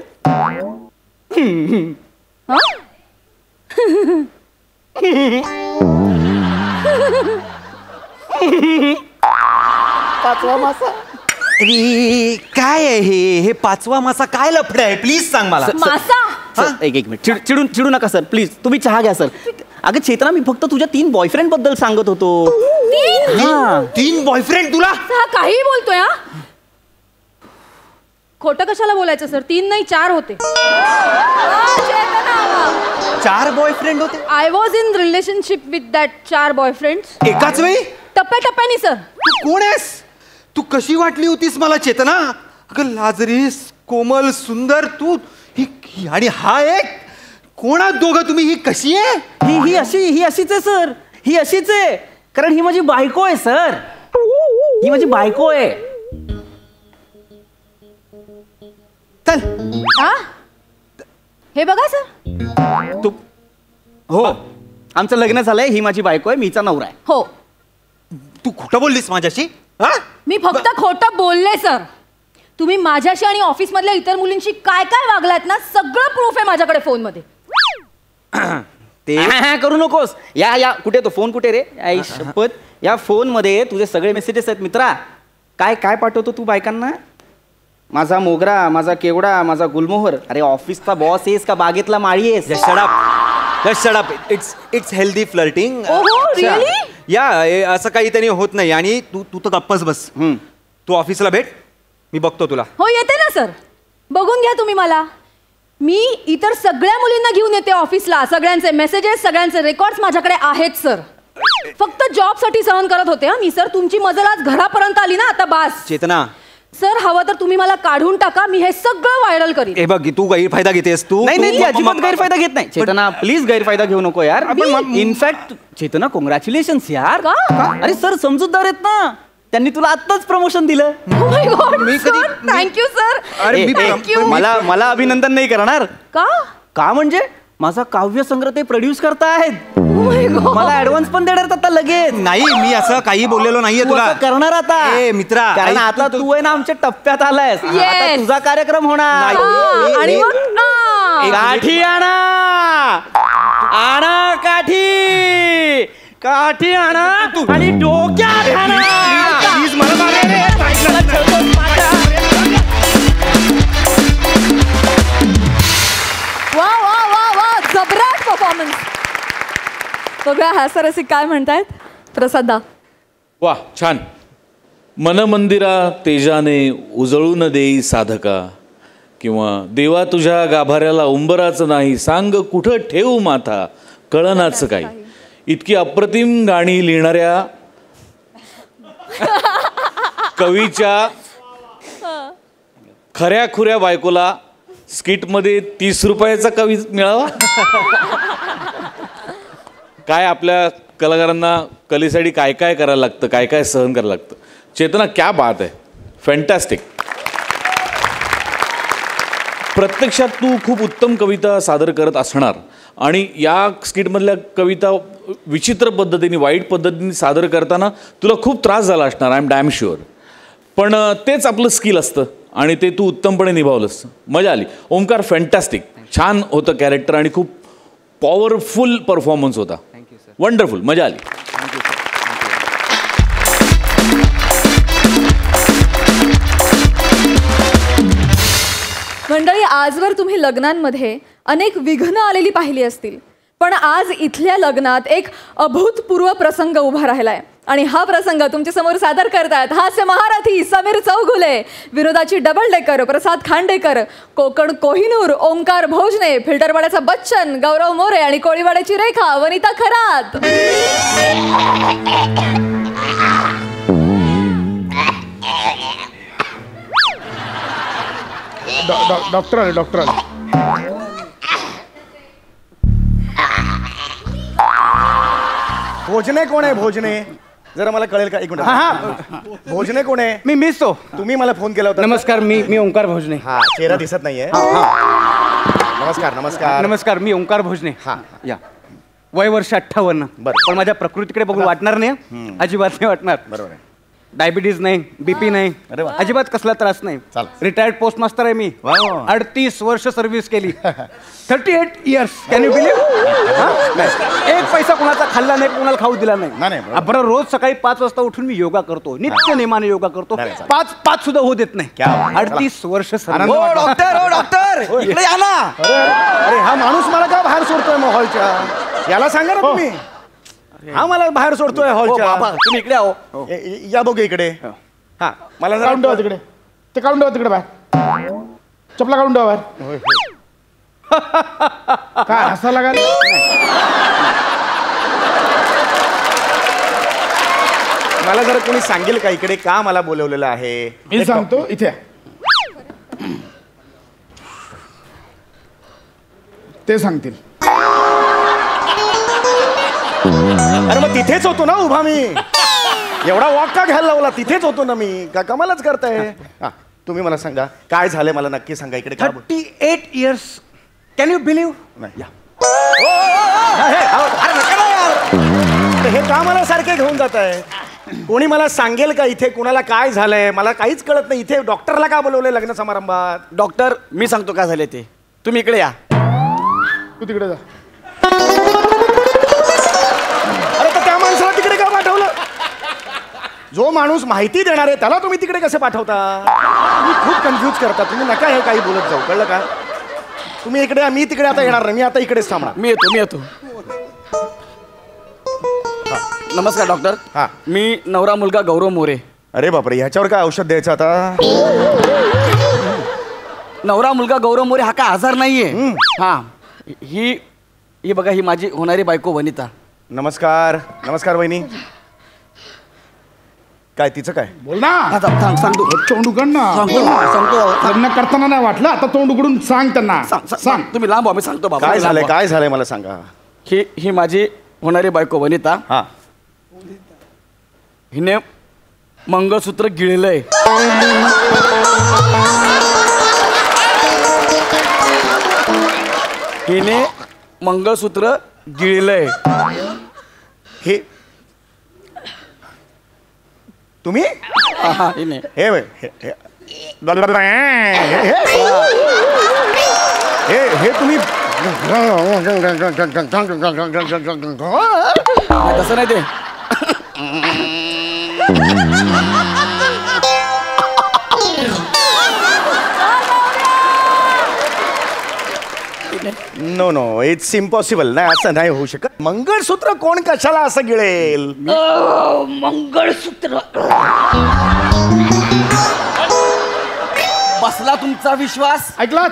[SPEAKER 4] पाचवा मासा.
[SPEAKER 2] अरे काय आहे हे 5वा मासा? काय लफड आहे? प्लीज सांग मला.
[SPEAKER 1] मासा.
[SPEAKER 4] सर, एक मिनिट. चिडू नका सर प्लीज. तुम्ही चहा घ्या सर. अगं चेतना, मी फक्त तुझ्या 3 बॉयफ्रेंड बद्दल सांगत होतो.
[SPEAKER 2] 3 बॉयफ्रेंड तुला?
[SPEAKER 1] हा काही बोलतोय. हा खोटं कशाला बोलायचं सर? 3 नाही 4 होते.
[SPEAKER 2] 4 बॉयफ्रेंड होते?
[SPEAKER 1] I was in relationship with that 4 boyfriends.
[SPEAKER 2] एकाच वेळी?
[SPEAKER 1] टप्प्याटप्प्याने सर.
[SPEAKER 2] तू कोण आहेस? तू कशी वाटली होतीस मला चेतना? अगं लाजरीस, कोमल, सुंदर तू. ही आणि हा एक. कोण आहात दोघं तुम्ही? ही कशी आहे?
[SPEAKER 4] ही अशीच आहे सर. ही अशीच आहे कारण ही माझी बायको आहे सर. ही माझी बायको आहे.
[SPEAKER 2] चल.
[SPEAKER 1] हा हे बघा सर.
[SPEAKER 4] तू हो आमचं लग्न झालंय. ही माझी बायको आहे. मीचा नवरा आहे.
[SPEAKER 1] हो.
[SPEAKER 2] तू खोटं बोललीस माझ्याशी? हा?
[SPEAKER 1] मी फक्त खोटं बोलले सर. तुम्ही माझ्याशी आणि ऑफिस मधल्या इतर मुलींशी काय काय वागलात ना, सगळं प्रूफ आहे माझ्याकडे फोन मध्ये.
[SPEAKER 2] ते
[SPEAKER 4] करू नकोस. या कुठे तो फोन कुठे रे? आई शपथ. या फोन मध्ये तुझे सगळे मेसेजेस आहेत मित्रा. काय काय पाठवतो तू बायकांना? माझा मोगरा, माझा केवडा, माझा गुलमोहर. अरे ऑफिसचा बॉस आहेस का बागेतला माळी आहेस?
[SPEAKER 2] Shut up. It's healthy flirting.
[SPEAKER 1] ओहो, really?
[SPEAKER 2] या असं काही त्यांनी होत नाही. आणि तू तर गप्पच बस. तू ऑफिसला भेट, मी बघतो तुला.
[SPEAKER 1] हो येते ना सर. बघून घ्या तुम्ही मला. मी इतर सगळ्या मुलींना घेऊन येते ऑफिसला. सगळ्यांचे मेसेजेस, सगळ्यांचे रेकॉर्ड्स माझ्याकडे आहेत सर. फक्त जॉब साठी सहन करत होते. मी सर तुमची मजल आज घरापर्यंत आली ना, आता बास.
[SPEAKER 2] चेतना
[SPEAKER 1] सर हवं तर तुम्ही मला काढून टाका. मी हे सगळं व्हायरल करीन.
[SPEAKER 2] हे बघ, तू गैरफायदा घेतेस. तू
[SPEAKER 4] नाही अजिबात गैरफायदा घेत नाही. चेतना प्लीज गैरफायदा घेऊ नको यार. इनफॅक्ट चेतना कॉंग्रॅच्युलेशन्स यार. अरे सर समजूतदार आहेत ना. त्यांनी तुला आत्ताच प्रमोशन दिलं.
[SPEAKER 1] Oh my God,
[SPEAKER 2] me
[SPEAKER 1] sir,
[SPEAKER 2] कधी-
[SPEAKER 1] thank you, sir.
[SPEAKER 2] अरे मी
[SPEAKER 1] Thank you.
[SPEAKER 4] मला अभिनंदन नाही करणार
[SPEAKER 1] का?
[SPEAKER 4] का म्हणजे माझा काव्य संग्रह ते प्रोड्यूस करतायत.
[SPEAKER 1] Oh my God.
[SPEAKER 4] मला ऍडव्हान्स पण देणार आता लगेच.
[SPEAKER 2] नाही, मी असं काही बोललेलो नाहीये
[SPEAKER 4] तू
[SPEAKER 2] तुला.
[SPEAKER 4] असं करणार आता.
[SPEAKER 2] ए, मित्रा,
[SPEAKER 4] कारण
[SPEAKER 2] ऐक
[SPEAKER 4] आता तू आहे ना आमच्या टप्प्यात आलायस.
[SPEAKER 1] Yes.
[SPEAKER 4] आता तुझा कार्यक्रम होणार.
[SPEAKER 2] नाही.
[SPEAKER 1] आणि मग
[SPEAKER 4] काठी आणा काठी आणा आणि डोक्यात आणा.
[SPEAKER 2] प्लीज मला मारा रे.
[SPEAKER 1] वा वा वा वा, जबराट परफॉर्मन्स. बघा हास्यरसिक काय म्हणतायत. प्रसादा.
[SPEAKER 5] वा छान. मनमंदिरा तेजाने उजळून देई साधका, किंवा देवा तुझ्या गाभाऱ्याला उंबराचं नाही, सांग कुठं ठेवू माथा कळनाचं काही. इतकी अप्रतिम गाणी लिहिणाऱ्या कवीच्या खऱ्या खुऱ्या बायकोला स्किटमध्ये 30 रुपयाचा कवी मिळावा. काय आपल्या कलाकारांना कलेसाठी काय काय करायला लागतं, काय काय सहन करायला लागतं. चेतना, क्या बात आहे, फॅन्टॅस्टिक. प्रत्यक्षात तू खूप उत्तम कविता सादर करत असणार आणि या स्किटमधल्या कविता विचित्र पद्धतीने, वाईट पद्धतीने सादर करताना तुला खूप त्रास झाला असणार, आय एम डॅम शुअर. पण तेच आपलं स्किल असतं आणि ते तू उत्तमपणे निभावलंस. मजा आली. ओमकार, फॅन्टॅस्टिक, छान होतं कॅरेक्टर आणि खूप पॉवरफुल परफॉर्मन्स होता. वंडरफुल, मजा आली.
[SPEAKER 1] मंडळी, आजवर तुम्ही लग्नांमध्ये अनेक विघ्न आलेली पाहिली असतील, पण आज इथल्या लग्नात एक अभूतपूर्व प्रसंग उभा राहिलाय आणि हा प्रसंग तुमच्या समोर सादर करतायत हास्य महारथी समीर चौगुले, विनोदाची डबल डेकर प्रसाद खांडेकर, कोकण कोहिनूर ओंकार भोजने, फिल्टरवाड्याचा बच्चन गौरव मोरे आणि कोळीवाड्याची रेखा वनिता खरात.
[SPEAKER 6] डॉक्टर आले, डॉक्टर आले.
[SPEAKER 7] भोजने कोण आहे? भोजने जरा मला कळेल का? एक मिनिट.
[SPEAKER 6] हा,
[SPEAKER 7] भोजने कोण आहे?
[SPEAKER 6] मीच तो.
[SPEAKER 7] तुम्ही मला फोन केला होता.
[SPEAKER 6] नमस्कार, मी ओंकार भोजने.
[SPEAKER 7] हा, चेहरा दिसत नाहीये. नमस्कार. नमस्कार.
[SPEAKER 6] नमस्कार, मी ओंकार भोजने.
[SPEAKER 7] हा.
[SPEAKER 6] या. वय वर्ष 58.
[SPEAKER 7] बरं.
[SPEAKER 6] पण माझ्या प्रकृतीकडे बघून वाटणार नाही, अजिबात नाही वाटणार.
[SPEAKER 7] बरोबर आहे.
[SPEAKER 6] डायबिटीज नाही, बीपी नाही,
[SPEAKER 7] अरे वा.
[SPEAKER 6] अजिबात कसला त्रास नाही.
[SPEAKER 7] चालेल.
[SPEAKER 6] रिटायर्ड पोस्ट मास्टर आहे मी.
[SPEAKER 7] वा वा.
[SPEAKER 6] 38 वर्ष सर्व्हिस केली. 38 इयर्स. Can you believe? एक पैसा कोणाचा खाल्ला नाही, कोणाला खाऊ दिला
[SPEAKER 7] नाही,
[SPEAKER 6] नाही.
[SPEAKER 7] बरोबर.
[SPEAKER 6] बरं, रोज सकाळी 5 वाजता उठून मी योगा करतो, नित्य नेमाने योगा करतो.
[SPEAKER 7] नाही, चालेल.
[SPEAKER 6] 5 सुद्धा होऊ देत नाही.
[SPEAKER 7] क्या बात.
[SPEAKER 6] 38 वर्ष
[SPEAKER 7] आनंद
[SPEAKER 6] service.
[SPEAKER 7] वाटला.
[SPEAKER 4] डॉक्टर इकडे या ना.
[SPEAKER 7] अरे हा माणूस मला का बाहेर सोडतोय मग हॉलच्या? याला सांगा ना तुम्ही. हा मला बाहेर सोडतोय
[SPEAKER 4] हो, बाबा,
[SPEAKER 7] हॉलच्या.
[SPEAKER 4] तुम्ही इकडे आहो.
[SPEAKER 7] या बघू इकडे. हा, मला
[SPEAKER 6] काढून ठेवा तिकडे. ते काढून ठेवा तिकडे बाहेर. चपला काढून ठेवा बाहेर. काय हसा लागाल?
[SPEAKER 7] मला जर कोणी सांगेल का इकडे का मला बोलवलेलं आहे?
[SPEAKER 6] मी सांगतो, इथे ते सांगतील.
[SPEAKER 7] अरे मग तिथेच होतो ना उभा मी. एवढा वॉक का घ्यायला लावला? तिथेच होतो ना मी. का कमालच करताय. हा, तुम्ही मला सांगा काय झालंय, मला नक्की सांगा. इकडे का
[SPEAKER 6] 38 इयर्स. Can you believe?
[SPEAKER 7] नाही. या. अरे नका ना यार. हे का मला सारखे घेऊन जात आहे? कोणी मला सांगेल का इथे कुणाला काय झालंय? मला काहीच कळत नाही. इथे डॉक्टरला का बोलवलंय लग्न समारंभात?
[SPEAKER 4] डॉक्टर, मी सांगतो काय झाले ते. तुम्ही इकडे या.
[SPEAKER 6] तू तिकडे जा.
[SPEAKER 7] अरे तर त्या माणसाला तिकडे का पाठवलं? जो माणूस माहिती देणार आहे त्याला तुम्ही तिकडे कसे पाठवता? तुम्ही खूप कन्फ्यूज करता. तुम्ही नका हे काही बोलत जाऊ, कळलं का? तुम्ही इकडे या, मी तिकडे आता येणार नाही. मी आता इकडेच थांबणार.
[SPEAKER 4] मी येतो. नमस्कार डॉक्टर.
[SPEAKER 7] हा.
[SPEAKER 4] मी नवरा मुलगा गौरव मोरे.
[SPEAKER 7] अरे बापरे, ह्याच्यावर काय औषध द्यायचं आता?
[SPEAKER 4] नवरा मुलगा गौरव मोरे हा काय आजार नाहीये. हा, ही बघा, ही माझी होणारी बायको वनिता.
[SPEAKER 7] नमस्कार. नमस्कार वहिनी. काय तिचं काय?
[SPEAKER 6] बोल ना.
[SPEAKER 4] सांगतो.
[SPEAKER 6] तोंड उघड ना.
[SPEAKER 4] सांगतो.
[SPEAKER 6] लग्न करताना नाही वाटलं, आता तोंड उघडून सांग त्यांना. सांग.
[SPEAKER 4] तुम्ही लांब व्हा, मी सांगतो बाबा.
[SPEAKER 7] काय झालंय? काय झालंय मला सांगा.
[SPEAKER 4] ही माझी होणारी बायको वनिता.
[SPEAKER 7] हा.
[SPEAKER 4] हिने मंगळसूत्र गिळलंय. हिने मंगळसूत्र गिळलंय.
[SPEAKER 7] हे तुम्ही?
[SPEAKER 4] हिने.
[SPEAKER 7] हे बघ, हे तुम्ही
[SPEAKER 4] तसं नाही ते.
[SPEAKER 7] No no, it's impossible. नाही, असं नाही होऊ शकत. मंगळसूत्र कोण कशाला असं गिळेल?
[SPEAKER 3] मंगळसूत्र.
[SPEAKER 4] बसला तुमचा विश्वास?
[SPEAKER 6] ऐकलात?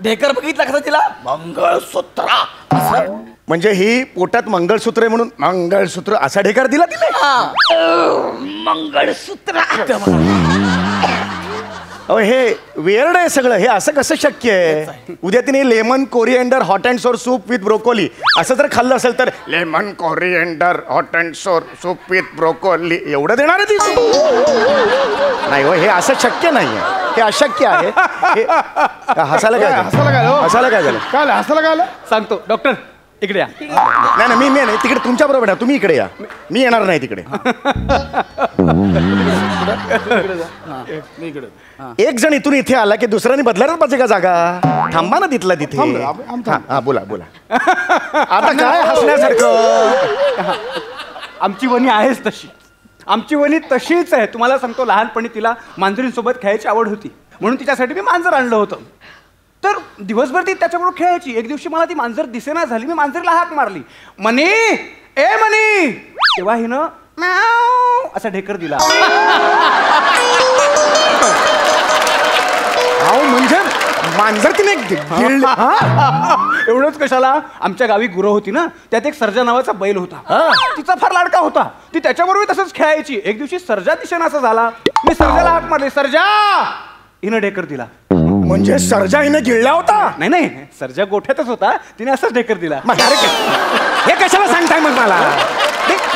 [SPEAKER 4] ढेकर बघितला कसा तिला? मंगळसूत्र.
[SPEAKER 7] म्हणजे ही पोटात मंगळसूत्र आहे म्हणून मंगळसूत्र असा ढेकार दिला तिने?
[SPEAKER 3] मंगळसूत्र.
[SPEAKER 7] अहो हे वेअर्ड आहे सगळं. हे असं कसं शक्य आहे? उद्या तिने लेमन कोरिएंडर हॉट अँड सोर सूप विथ ब्रोकोली असं जर खाल्लं असेल तर लेमन कोरिएंडर हॉट अँड सोर सूप विथ ब्रोकोली एवढं देणार आहे ती? नाही हो, हे असं शक्य नाही आहे. हे अशक्य आहे. हसायला काय
[SPEAKER 6] हसायला काय हो?
[SPEAKER 7] हसायला काय झालं?
[SPEAKER 6] काय हसायला काय आलं? सांगतो डॉक्टर इकडे या.
[SPEAKER 7] नाही नाही, मी नाही, तिकडे तुमच्या बरोबर आहे. तुम्ही इकडे या, मी येणार नाही तिकडे. एक जण इथून इथे आला की दुसऱ्याने बदलायलाच पाहिजे का जागा? थांबा ना तिथला तिथे. हा बोला बोला. आता काय हसण्यासारखं?
[SPEAKER 6] आमची वनी आहेच तशी. आमची वनी तशीच आहे. तुम्हाला सांगतो, लहानपणी तिला मांजरींसोबत खेळायची आवड होती म्हणून तिच्यासाठी मी मांजर आणलं होतं. तर दिवसभर ती त्याच्याबरोबर खेळायची. एक दिवशी मला ती मांजर दिसेना झाली. मी मांजरीला हाक मारली, मनी ए मनी. तेव्हा हिनं म्याव असा ढेकर दिला.
[SPEAKER 7] अहो म्हणजे मांजर तिने
[SPEAKER 6] एवढंच कशाला, आमच्या गावी गुरं होती ना, त्यात एक सर्जा नावाचा बैल होता. तिचा फार लाडका होता. ती त्याच्याबरोबर तसंच खेळायची. एक दिवशी सर्जा दिसेना असा झाला. मी सर्जाला हाक मारली, सर्जा. हिनं ढेकर दिला.
[SPEAKER 7] म्हणजे सर्जा हिने गिळला होता?
[SPEAKER 6] नाही नाही, सर्जा गोठ्यातच होता. तिने असंच ढेकर दिला.
[SPEAKER 7] हे कशाला सांगताय मग मला?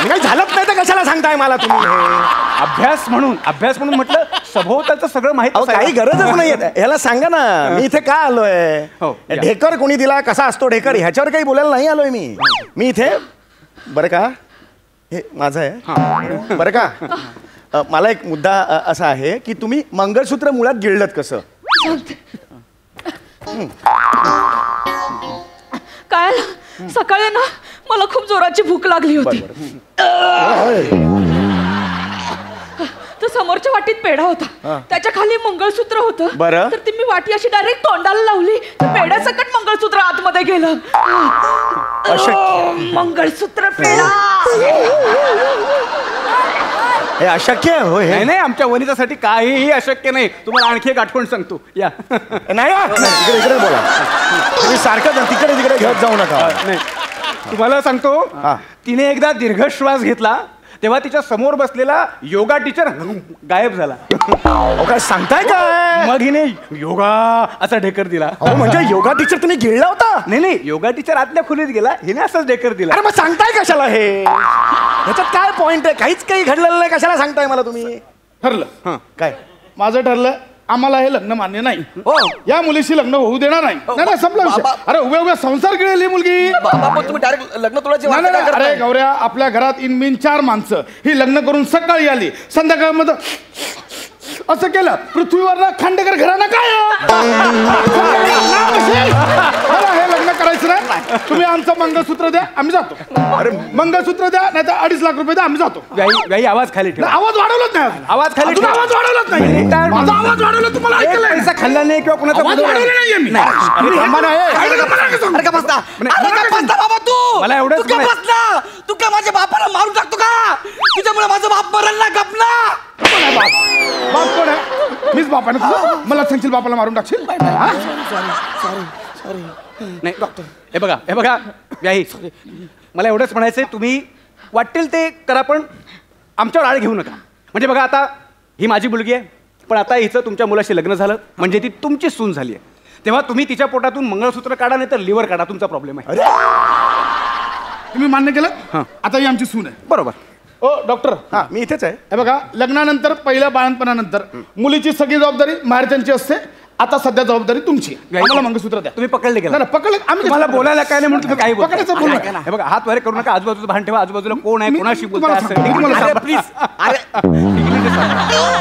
[SPEAKER 7] नाही झालंच नाही तर कशाला सांगताय मला तुम्ही?
[SPEAKER 6] अभ्यास म्हणून म्हटलं. सभोवतालचं सगळं माहित
[SPEAKER 7] काही गरजच नाही. ह्याला सांगा ना मी इथे का आलोय.
[SPEAKER 6] हो, या.
[SPEAKER 7] ढेकर कोणी दिला, कसा असतो ढेकर, ह्याच्यावर काही बोलायला नाही आलोय मी. मी इथे बरं का, हे माझं आहे बरं का. मला एक मुद्दा असा आहे की तुम्ही मंगळसूत्र मुळात गिळलत कसं?
[SPEAKER 3] काय सकाळी ना मला खूप जोराची भूक लागली होती. तर समोरच्या वाटीत पेढा होता, त्याच्या खाली मंगळसूत्र होतं.
[SPEAKER 7] बरं.
[SPEAKER 3] तर ती मी वाटी अशी डायरेक्ट तोंडाला लावली, तर पेढ्यासकट मंगळसूत्र आतमध्ये गेलं. मंगळसूत्र पेढा.
[SPEAKER 7] हे अशक्य आहे हो. हे
[SPEAKER 6] नाही, आमच्या वनितासाठी काहीही अशक्य नाही. तुम्हाला आणखी एक आठवण सांगतो, या.
[SPEAKER 7] नाही इकडे इकडे बोला. तुम्ही सारखं तिकडे तिकडे घेत जाऊ नका.
[SPEAKER 6] नाही, तुम्हाला सांगतो, तिने एकदा दीर्घ श्वास घेतला तेव्हा तिच्या समोर बसलेला योगा टीचर गायब झाला.
[SPEAKER 7] काय सांगताय काय?
[SPEAKER 6] मग हिने योगा असा ढेकर दिला.
[SPEAKER 7] म्हणजे योगा टीचर तुम्ही गिळला होता?
[SPEAKER 6] नाही, योगा टीचर आतल्या खोलीत गेला, हिने असाच ढेकर दिला.
[SPEAKER 7] अरे मग सांगताय कशाला हे? ह्याच्यात काय पॉइंट आहे? काहीच काही घडलेलं नाही, कशाला सांगताय मला तुम्ही?
[SPEAKER 8] ठरलं
[SPEAKER 7] काय?
[SPEAKER 8] माझं ठरलं, आम्हाला हे लग्न मान्य नाही. या मुलीशी लग्न होऊ देणार नाही. नाही संपला विषय. अरे उभ्या उभ्या संसार केलेली ही मुलगी.
[SPEAKER 4] तुम्ही डायरेक्ट लग्न तोडायची वाट
[SPEAKER 8] नाही,
[SPEAKER 4] का करताय?
[SPEAKER 8] अरे गौऱ्या, आपल्या घरात इनमिन 4 माणसं. ही लग्न करून सकाळी आली, संध्याकाळमध्ये असं केलं. पृथ्वीवर खांडेकर घराणं काय मला हे लग्न करायचं नाही. तुम्ही आमचं मंगळसूत्र द्या, आम्ही जातो. अरे मंगळसूत्र द्या, नाही तर 2.5 लाख रुपये द्या, आम्ही जातो.
[SPEAKER 6] व्याई आवाज खाली ठेवा.
[SPEAKER 8] आवाज वाढवलाच नाही.
[SPEAKER 6] आवाज खाली ठेवा.
[SPEAKER 8] आवाज वाढवलाच नाही. माझा आवाज वाढवला तुम्हाला ऐकलं नाही.
[SPEAKER 6] पैसा खाल्ला नाही किंवा कुणाचा
[SPEAKER 8] आवाज वाढवला नाहीये मी.
[SPEAKER 6] मला एवढंच
[SPEAKER 4] तू काय माझ्या बापाला मारून टाकतो का? तुझ्यामुळे माझा बाप मरण ना गपला.
[SPEAKER 8] बाप कोण आहे? मीच बाप आहे ना तुझा? मला सांगशील बापाला मारून टाकशील?
[SPEAKER 6] नाही डॉक्टर, हे बघा व्याई, मला एवढंच म्हणायचंय, तुम्ही वाटेल ते करा पण आमच्यावर आळ घेऊ नका. म्हणजे बघा, आता ही माझी मुलगी आहे, पण आता हिचं तुमच्या मुलाशी लग्न झालं म्हणजे ती तुमची सून झाली आहे. तेव्हा तुम्ही तिच्या पोटातून मंगळसूत्र काढा, नाही तर लिव्हर काढा, तुमचा प्रॉब्लेम आहे.
[SPEAKER 8] तुम्ही मान्य केलं? आता ही आमची सून आहे.
[SPEAKER 6] बरोबर.
[SPEAKER 8] ओ डॉक्टर,
[SPEAKER 7] हा मी इथेच आहे.
[SPEAKER 8] हे बघा, लग्नानंतर पहिल्या बाळणपणानंतर मुलीची सगळी जबाबदारी माहेरच्यांची असते. आता सध्या जबाबदारी तुमची. आम्हाला मंगळसूत्र द्या.
[SPEAKER 6] तुम्ही पकडले गेला.
[SPEAKER 8] नाही पकडले आम्ही.
[SPEAKER 6] तुम्हाला बोलायला काय नाही म्हणून तुम्ही काही
[SPEAKER 8] पकडायचं बोलू.
[SPEAKER 6] हे बघा, हात वर करू नका. आजूबाजूला भान ठेवा. आजूबाजूला कोण आहे, कोणाशी बोलताय असं.
[SPEAKER 7] प्लीज.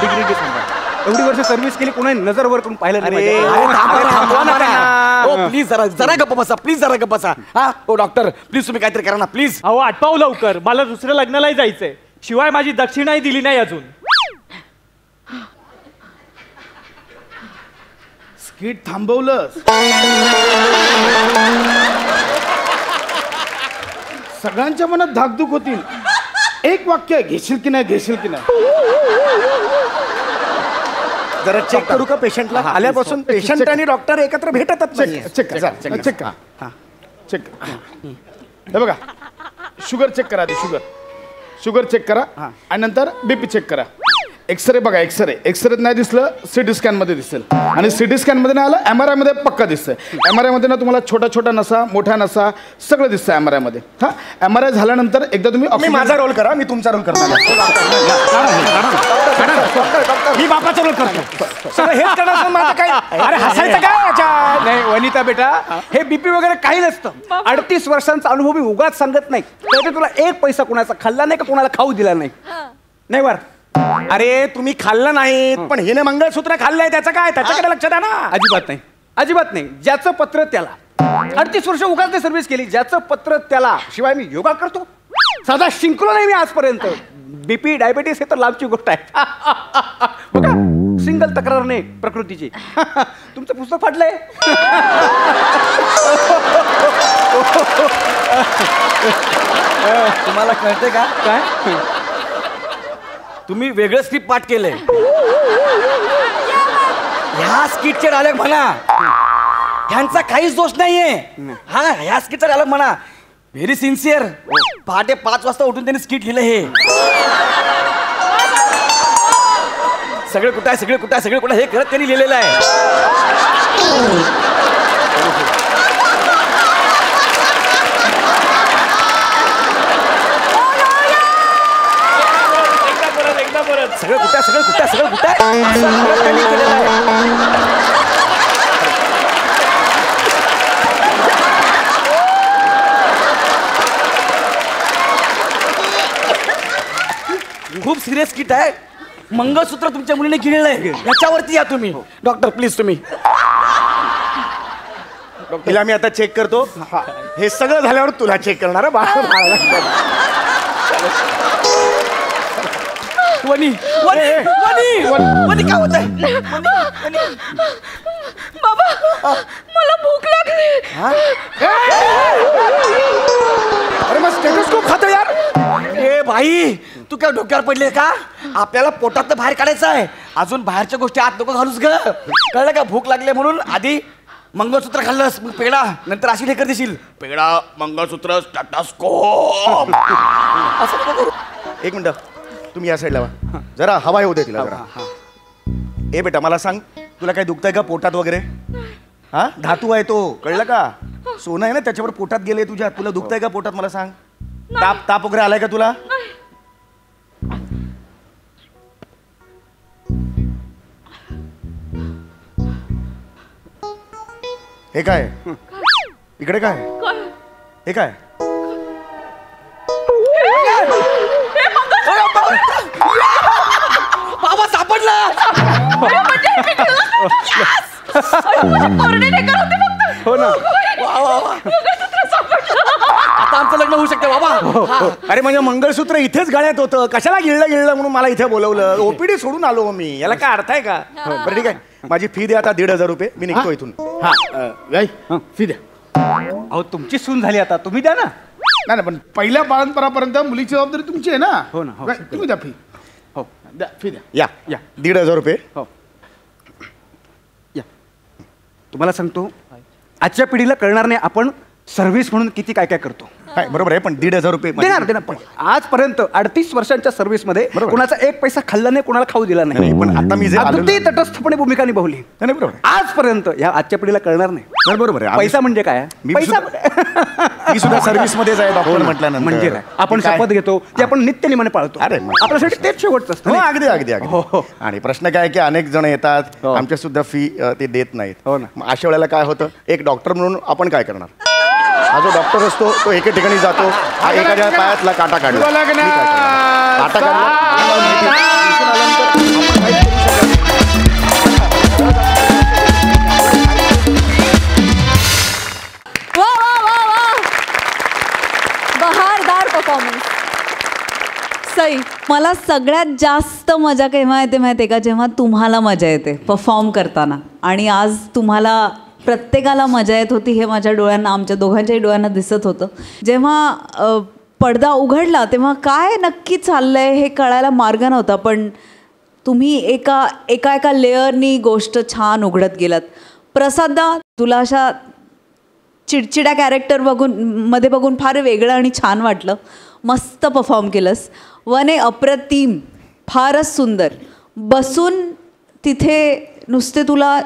[SPEAKER 6] डिग्निटी सांगा. एवढी वर्ष सर्व्हिस केली, कोणी नजर वर करून पाहिलं नाही.
[SPEAKER 4] प्लीज जरा गप्प बसा. प्लीज जरा गप्प बसा. हा ओ डॉक्टर, प्लीज तुम्ही काहीतरी करा ना प्लीज.
[SPEAKER 9] अहो आटपाव लवकर, मला दुसऱ्या लग्नालाही जायचंय. शिवाय माझी दक्षिणाही दिली नाही अजून.
[SPEAKER 8] स्किट थांबवलं. सगळ्यांच्या मनात धाकधूक होतील. एक वाक्य घेशील की नाही, घेशील की नाही.
[SPEAKER 7] जरा चेक करू का पेशंटला? आल्यापासून पेशंट आणि डॉक्टर एकत्र भेटतच नाही.
[SPEAKER 8] चेक करा. चेक करा. हे बघा, शुगर चेक करा आधी. शुगर चेक करा आणि नंतर बीपी चेक करा. एक्सरे बघा, एक्सरेत नाही दिसलं सिटी स्कॅनमध्ये दिसेल, आणि सिटी स्कॅनमध्ये नाही आलं MRI मध्ये पक्का दिसतंय. MRI मध्ये ना तुम्हाला छोटा छोटा नसा, मोठा नसा सगळं दिसतं MRI मध्ये. हा, MRI झाल्यानंतर एकदा तुम्ही
[SPEAKER 7] माझा रोल करा, मी तुमचा रोल करणार.
[SPEAKER 6] मी बापाचा रोल करतो. सगळं हेच करणार माझं काय? अरे हसायचं काय याच्यात? नाही वनिता बेटा, हे बीपी वगैरे काही नसतं. 38 वर्षांचा अनुभव मी उगाच सांगत नाही. तर तुला एक पैसा कोणाचा खाल्ला नाही का कोणाला खाऊ दिला नाही? नाही वर.
[SPEAKER 7] अरे तुम्ही खाल्लं नाही, पण हिने मंगळसूत्र खाल्लंय, त्याचं काय? त्याच्याकडे लक्ष द्या ना.
[SPEAKER 6] अजिबात नाही, अजिबात नाही. ज्याचं पत्र त्याला. 38 वर्ष उगाच सर्व्हिस केली, ज्याचं पत्र त्याला. शिवाय मी योगा करतो, साधा शिंकलो नाही मी आजपर्यंत. बीपी डायबिटीस हे तर लांबची गोष्ट आहे. बघा, सिंगल तक्रार नाही प्रकृतीची. तुमचं पुस्तक फाटलंय.
[SPEAKER 10] तुम्हाला कळते का
[SPEAKER 6] काय?
[SPEAKER 10] तुम्ही वेगळं स्क्रिप्ट पाठ केलंय. ह्या स्किटचे डायलॉग म्हणा, ह्यांचा काहीच दोष नाहीये. हा, ह्या स्किटचा डायलॉग म्हणा. Very sincere. पहाटे 5 वाजता उठून त्यांनी स्किट लिहिलं. हे सगळे कुठं आहे हे करत त्यांनी लिहिलेलं आहे. सगळं कुठं त्यांनी केलेलं आहे. खूप सिरियस किट आहे. मंगळसूत्र तुमच्या मुलीने गिळलं आहे, याच्यावरती या तुम्ही. डॉक्टर प्लीज तुम्ही.
[SPEAKER 7] तिला मी आता चेक करतो. हे सगळं झाल्यावर तुला चेक करणार.
[SPEAKER 10] वनी काय होत आहे?
[SPEAKER 3] बाबा मला भूक लागली.
[SPEAKER 7] अरे मग स्टेथोस्कोप खातो यार.
[SPEAKER 10] ए भाई, तू काय डोक्यावर पडले का? आपल्याला पोटात बाहेर काढायचं आहे. अजून बाहेरच्या गोष्टी आत नको घालूस ग. कळलं का? भूक लागले म्हणून आधी मंगळसूत्र खाल्लंस, मग पेढा, नंतर अशी लेकर देशील. पेढा, मंगळसूत्र, स्टेथोस्कोप. असं नको करू.
[SPEAKER 7] एक मिनिट, तुम्ही या साईडला वा. जरा हवा येऊ दे तिला जरा. ए बेटा, मला सांग, तुला काय दुखतंय का पोटात वगैरे? हा, धातू आहे तो, कळलं का? सोनं आहे ना, त्याच्यावर पोटात गेले तुझ्या. तुला दुखतंय का पोटात? मला सांग. ताप वगैरे आलाय का तुला? हे काय इकडे? काय हे काय?
[SPEAKER 10] बाबा सापडला.
[SPEAKER 6] हो ना.
[SPEAKER 10] आता आमचं लग्न होऊ शकतं बाबा.
[SPEAKER 7] अरे म्हणजे मंगळसूत्र इथेच गळ्यात होतं, कशाला गिळलं म्हणून मला इथे बोलवलं. ओपीडी सोडून आलो मी. याला काय अर्थ आहे का? बरं ठीक आहे, माझी फी द्या आता 1,500 रुपये. मी निघतो इथून.
[SPEAKER 8] हा, फी द्या.
[SPEAKER 6] अहो तुमची सून झाली आता, तुम्ही द्या ना.
[SPEAKER 8] नाही, पण पहिल्या परंपरापर्यंत मुलीची जबाबदारी तुमची आहे ना.
[SPEAKER 6] हो ना, हो.
[SPEAKER 8] काय, तुम्ही द्या फी.
[SPEAKER 6] हो,
[SPEAKER 8] द्या फी द्या.
[SPEAKER 6] या
[SPEAKER 7] 1,500 रुपये.
[SPEAKER 6] हो या. तुम्हाला सांगतो, आजच्या पिढीला कळणार नाही आपण सर्व्हिस म्हणून किती काय काय करतो.
[SPEAKER 7] काय बरोबर आहे, पण 1,500 रुपये
[SPEAKER 6] देणार. पण आजपर्यंत 38 वर्षांच्या सर्व्हिस मध्ये कोणाचा एक पैसा खाल्ला नाही, कोणाला खाऊ दिला नाही.
[SPEAKER 7] पण आता मी जे
[SPEAKER 6] अगदी तटस्थपणे भूमिका निभावली.
[SPEAKER 7] नाही बरोबर.
[SPEAKER 6] आजपर्यंत या आजच्या पिढीला कळणार नाही.
[SPEAKER 7] बरोबर आहे.
[SPEAKER 6] पैसा म्हणजे काय? पैसा
[SPEAKER 7] मी सुद्धा सर्व्हिस मध्येच आहे डॉक्टर म्हटल्यानंतर.
[SPEAKER 6] म्हणजे काय? आपण शपथ घेतो ते आपण नित्यनियमाने पाळतो.
[SPEAKER 7] अरे
[SPEAKER 6] आपल्यासाठी तेच शेवटचं असतं.
[SPEAKER 7] अगदी अगदी अगदी. आणि प्रश्न काय की अनेक जण येतात, आमच्या सुद्धा फी ते देत नाहीत.
[SPEAKER 6] हो ना.
[SPEAKER 7] अशा वेळेला काय होतं, एक डॉक्टर म्हणून आपण काय करणार? हा जो डॉक्टर असतो तो एके ठिकाणी जातो, हा एखाद्या पायातला काटा काढला. काटा
[SPEAKER 1] बहारदार परफॉर्मन्स. सई,
[SPEAKER 11] मला सगळ्यात जास्त मजा केव्हा येते माहिती आहे का? जेव्हा तुम्हाला मजा येते परफॉर्म करताना. आणि आज तुम्हाला प्रत्येकाला मजा येत होती हे माझ्या डोळ्यांना, आमच्या दोघांच्याही डोळ्यांना दिसत होतं. जेव्हा पडदा उघडला तेव्हा काय नक्की चाललंय हे कळायला मार्ग नव्हता, पण तुम्ही एका लेअरनी गोष्ट छान उघडत गेलात. प्रसादा, तुला अशा चिडचिड्या कॅरेक्टर मध्ये बघून फार वेगळं आणि छान वाटलं. मस्त परफॉर्म केलंस. वने अप्रतिम, फारच सुंदर. बसून तिथे नुसते तुला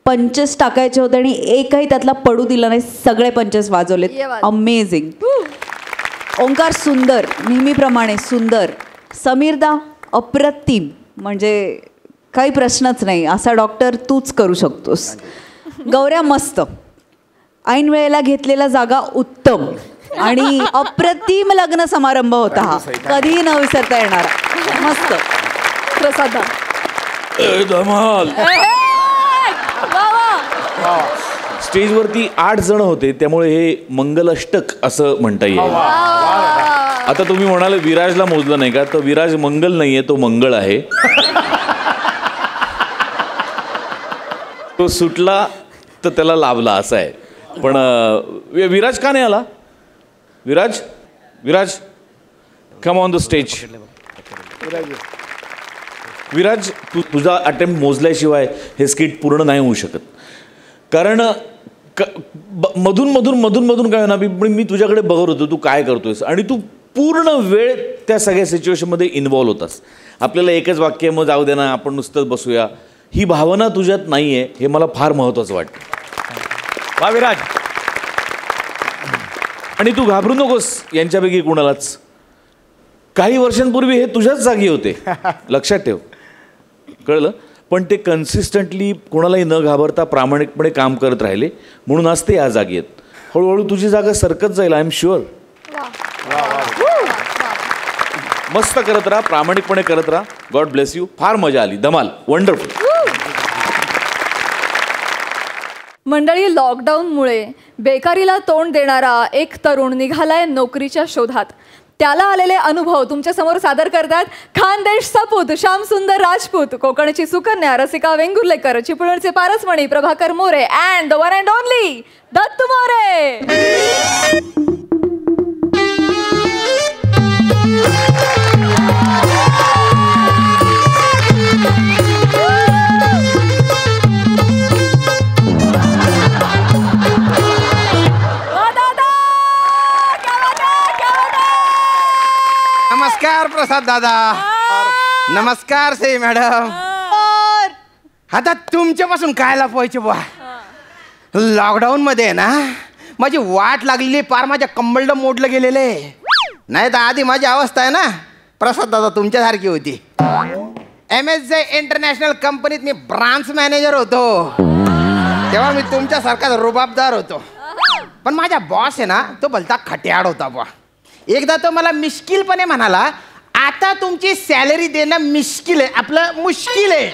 [SPEAKER 11] पंचेस टाकायचे होते आणि एकही त्यातला पडू दिला नाही, सगळे पंचेस वाजवलेत. अमेझिंग. ओंकार सुंदर, नेहमीप्रमाणे सुंदर. समीरदा अप्रतिम, म्हणजे काही प्रश्नच नाही, असा डॉक्टर तूच करू शकतोस. गौऱ्या मस्त, ऐन वेळेला घेतलेला जागा उत्तम आणि अप्रतिम लग्न समारंभ होता हा, कधीही न विसरता येणारा. मस्त.
[SPEAKER 1] प्रसादा
[SPEAKER 5] धमाल. स्टेजवरती 8 जण होते, त्यामुळे हे मंगलाष्टक असं म्हणता येईल. आता तुम्ही म्हणाले विराजला मोजलं नाही का, तर विराज मंगल नाहीये, तो मंगळ आहे. तो सुटला तर त्याला लाभला असं आहे. पण विराज का नाही आला? Viraj, Viraj come on the stage. Viraj, तुझा अटेम्प्ट मोजल्याशिवाय हे स्किट पूर्ण नाही होऊ शकत. कारण मधून मधून मधून मधून काय ना, मी तुझ्याकडे बघत होतो तू काय करतोयस, आणि तू पूर्ण वेळ त्या सगळ्या सिच्युएशनमध्ये इन्व्हॉल्व होतास. आपल्याला एकच वाक्य मग जाऊ दे ना, आपण नुसतंच बसूया, ही भावना तुझ्यात नाही आहे, हे मला फार महत्त्वाचं वाटतं.
[SPEAKER 6] वा विराज.
[SPEAKER 5] आणि तू घाबरू नकोस यांच्यापैकी कुणालाच. काही वर्षांपूर्वी हे तुझ्याच जागी होते, लक्षात ठेव, कळलं? पण ते कन्सिस्टंटली कोणालाही न घाबरता प्रामाणिकपणे काम करत राहिले, म्हणून आज ते या जागी आहेत. हळूहळू तुझी जागा सरकत जाईल, आय एम शुअर. मस्त करत राहा, प्रामाणिकपणे करत राहा. God bless you. फार मजा आली, धमाल, वंडरफुल.
[SPEAKER 1] मंडळी, लॉकडाऊनमुळे बेकारीला तोंड देणारा एक तरुण निघालाय नोकरीच्या शोधात. त्याला आलेले अनुभव तुमच्या समोर सादर करतात खानदेश सपूत श्यामसुंदर राजपूत, कोकणची सुकन्या रसिका वेंगुर्लेकर, चिपळूणचे पारसमणी Prabhakar More and the one and only Dattu More.
[SPEAKER 10] नमस्कार प्रसाद दादा. नमस्कार सई मॅडम. आता तुमच्यापासून काय लपवायचे बुवा. लॉकडाऊन मध्ये ना माझी वाट लागलेली, पार माझ्या कंबरडं मोडलं गेलेले. नाही तर आधी माझी अवस्था आहे ना प्रसाद दादा तुमच्यासारखी होती. MSJ इंटरनॅशनल कंपनीत मी ब्रांच मॅनेजर होतो, तेव्हा मी तुमच्यासारखाच रुबाबदार होतो. पण माझा बॉस आहे ना, तो भलता खट्याळ होता बुवा. एकदा तो मला मिश्किलपणे म्हणाला, आता तुमची सॅलरी देणं मिश्किल आहे, आपलं मुश्किल आहे.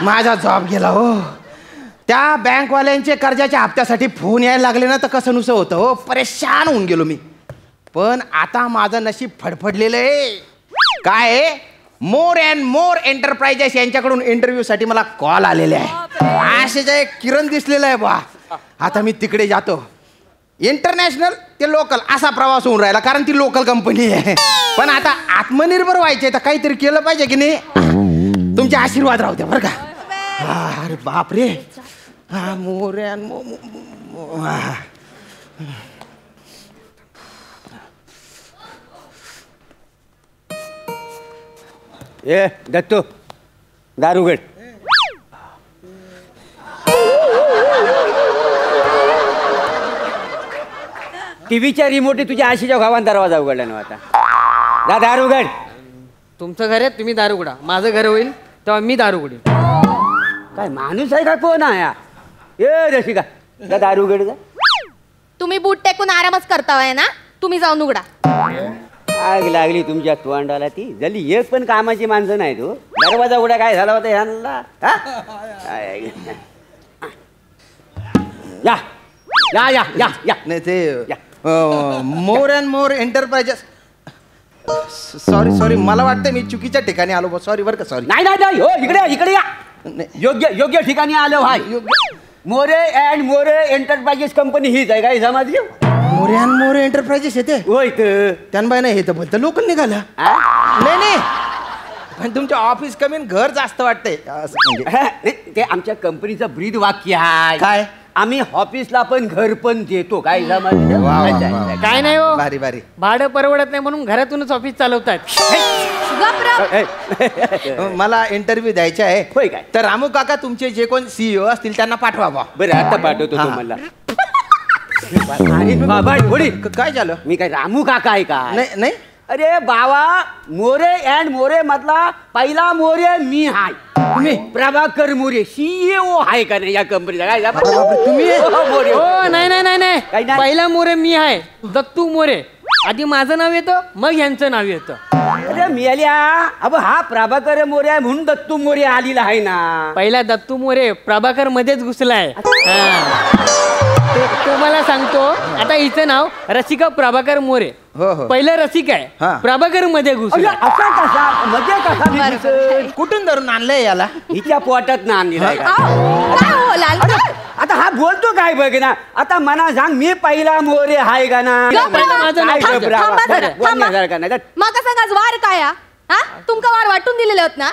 [SPEAKER 10] माझा जॉब गेला हो. त्या बँकवाल्यांचे कर्जाच्या हप्त्यासाठी फोन यायला लागले ना, तर कसं नुसतं होतं हो, परेशान होऊन गेलो मी. पण आता माझं नशीब फडफडलेलं आहे. काय, मोर अँड मोर एंटरप्राइजेस यांच्याकडून इंटरव्ह्यूसाठी मला कॉल आलेले आहे. असेच एक किरण दिसलेला आहे बा. आता मी तिकडे जातो. इंटरनॅशनल ते लोकल असा प्रवास होऊन राहिला, कारण ती लोकल कंपनी आहे. पण आता आत्मनिर्भर व्हायचे तर काहीतरी केलं पाहिजे की नाही. तुमचे आशीर्वाद राहू द्या बरं का. अरे बापरे, मोर
[SPEAKER 12] ए दत्तू, दारुगड. टीव्हीच्या रिमोटे तुझ्या आशीच्या गावात दरवाजा उघडला ना. आता दारू उघड.
[SPEAKER 13] तुमचं घर आहे, तुम्ही दारू उघडा. माझं घर होईल तेव्हा मी दारू उघडेन.
[SPEAKER 12] काय माणूस आहे का कोण आहे? ए रसिका, दारू उघड का.
[SPEAKER 14] तुम्ही बूट टेकून आरामच करताय ना, तुम्ही जाऊन उघडा.
[SPEAKER 12] आग लागली तुमच्या तोंडाला. ती झाली एक पण कामाची माणसं नाही. तू दरवाजा उघडा काय झाला होता ह्यांना? या या या या या.
[SPEAKER 10] नाही ते more and more enterprises. Sorry मला वाटतं मी चुकीच्या ठिकाणी आलो. सॉरी बरं का. सॉरी.
[SPEAKER 12] नाही नाही नाही, हो इकडे इकडे या. योग्य ठिकाणी आलो. Hi, More and More enterprises company हीच आहे. काय समजली?
[SPEAKER 10] मोरे अँड मोरे एंटरप्राइजेस येते.
[SPEAKER 12] होय,
[SPEAKER 10] त्यांना नाही, हे तर भलतं लोकल निघालं. नाही पण तुमच्या ऑफिस कमी घर जास्त वाटतंय.
[SPEAKER 12] ते आमच्या कंपनीचं ब्रीद वाक्य आहे.
[SPEAKER 10] काय?
[SPEAKER 12] आम्ही ऑफिसला पण घर पण देतो. काय
[SPEAKER 13] काय नाही हो,
[SPEAKER 10] भारी भारी.
[SPEAKER 13] भाडं परवडत नाही म्हणून घरातूनच ऑफिस चालवतात.
[SPEAKER 7] मला इंटरव्ह्यू द्यायचा आहे.
[SPEAKER 4] होय काय?
[SPEAKER 7] तर रामू काका तुमचे जे कोण CEO असतील त्यांना पाठवा बा.
[SPEAKER 12] बरं आता पाठवतो तुम्हाला.
[SPEAKER 7] काय झालं?
[SPEAKER 12] मी काय रामू काका आहे का?
[SPEAKER 7] नाही
[SPEAKER 12] अरे बाबा, मोरे अँड मोरे मधला पहिला मोरे मी हाय. तुम्ही प्रभाकर मोरे CEO आहे का नाही या कंपनीचा? काय तुम्ही मोरे?
[SPEAKER 13] हो नाही नाही नाही नाही, पहिला मोरे मी आहे, दत्तू मोरे. आधी माझं नाव येतं, मग यांचं नाव येतं.
[SPEAKER 12] अरे मिळाल्या अब हा प्रभाकर मोरे आहे म्हणून दत्तू मोरे आलेला आहे ना.
[SPEAKER 13] पहिला दत्तू मोरे प्रभाकर मध्येच घुसलाय. तुम्हाला सांगतो, आता हिचं नाव रसिका प्रभाकर मोरे. पहिलं रसिका आहे, प्रभाकर मध्ये घुसला.
[SPEAKER 7] कुठून धरून आणलंय याला?
[SPEAKER 12] हिच्या पोटात ना आणलेला. आता हा बोलतो काय बघ ना. आता मला सांग, मी पहिला मोरे हाय का ना?
[SPEAKER 14] माका सांगाच वार काय हा? तुमका वार वाटून दिलेले होत ना?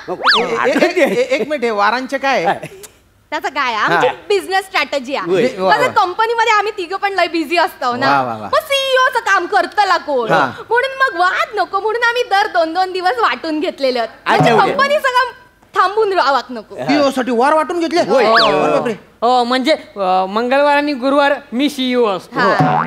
[SPEAKER 7] एक मिनिट, वारांचे काय?
[SPEAKER 14] त्याचं काय आमची बिझनेस स्ट्रॅटेजी आहे. कंपनीमध्ये आम्ही तिघं पण लय बिझी असतो ना. मग सीईओचं काम करतला कोण, म्हणून मग वाद नको म्हणून आम्ही दर 2-2 दिवस वाटून घेतलेले आहेत. कंपनी सगळं थांबून राहावं नको.
[SPEAKER 7] सीईओ साठी वार वाटून घेतले?
[SPEAKER 13] हो, म्हणजे मंगळवार आणि गुरुवार मी CEO असतो,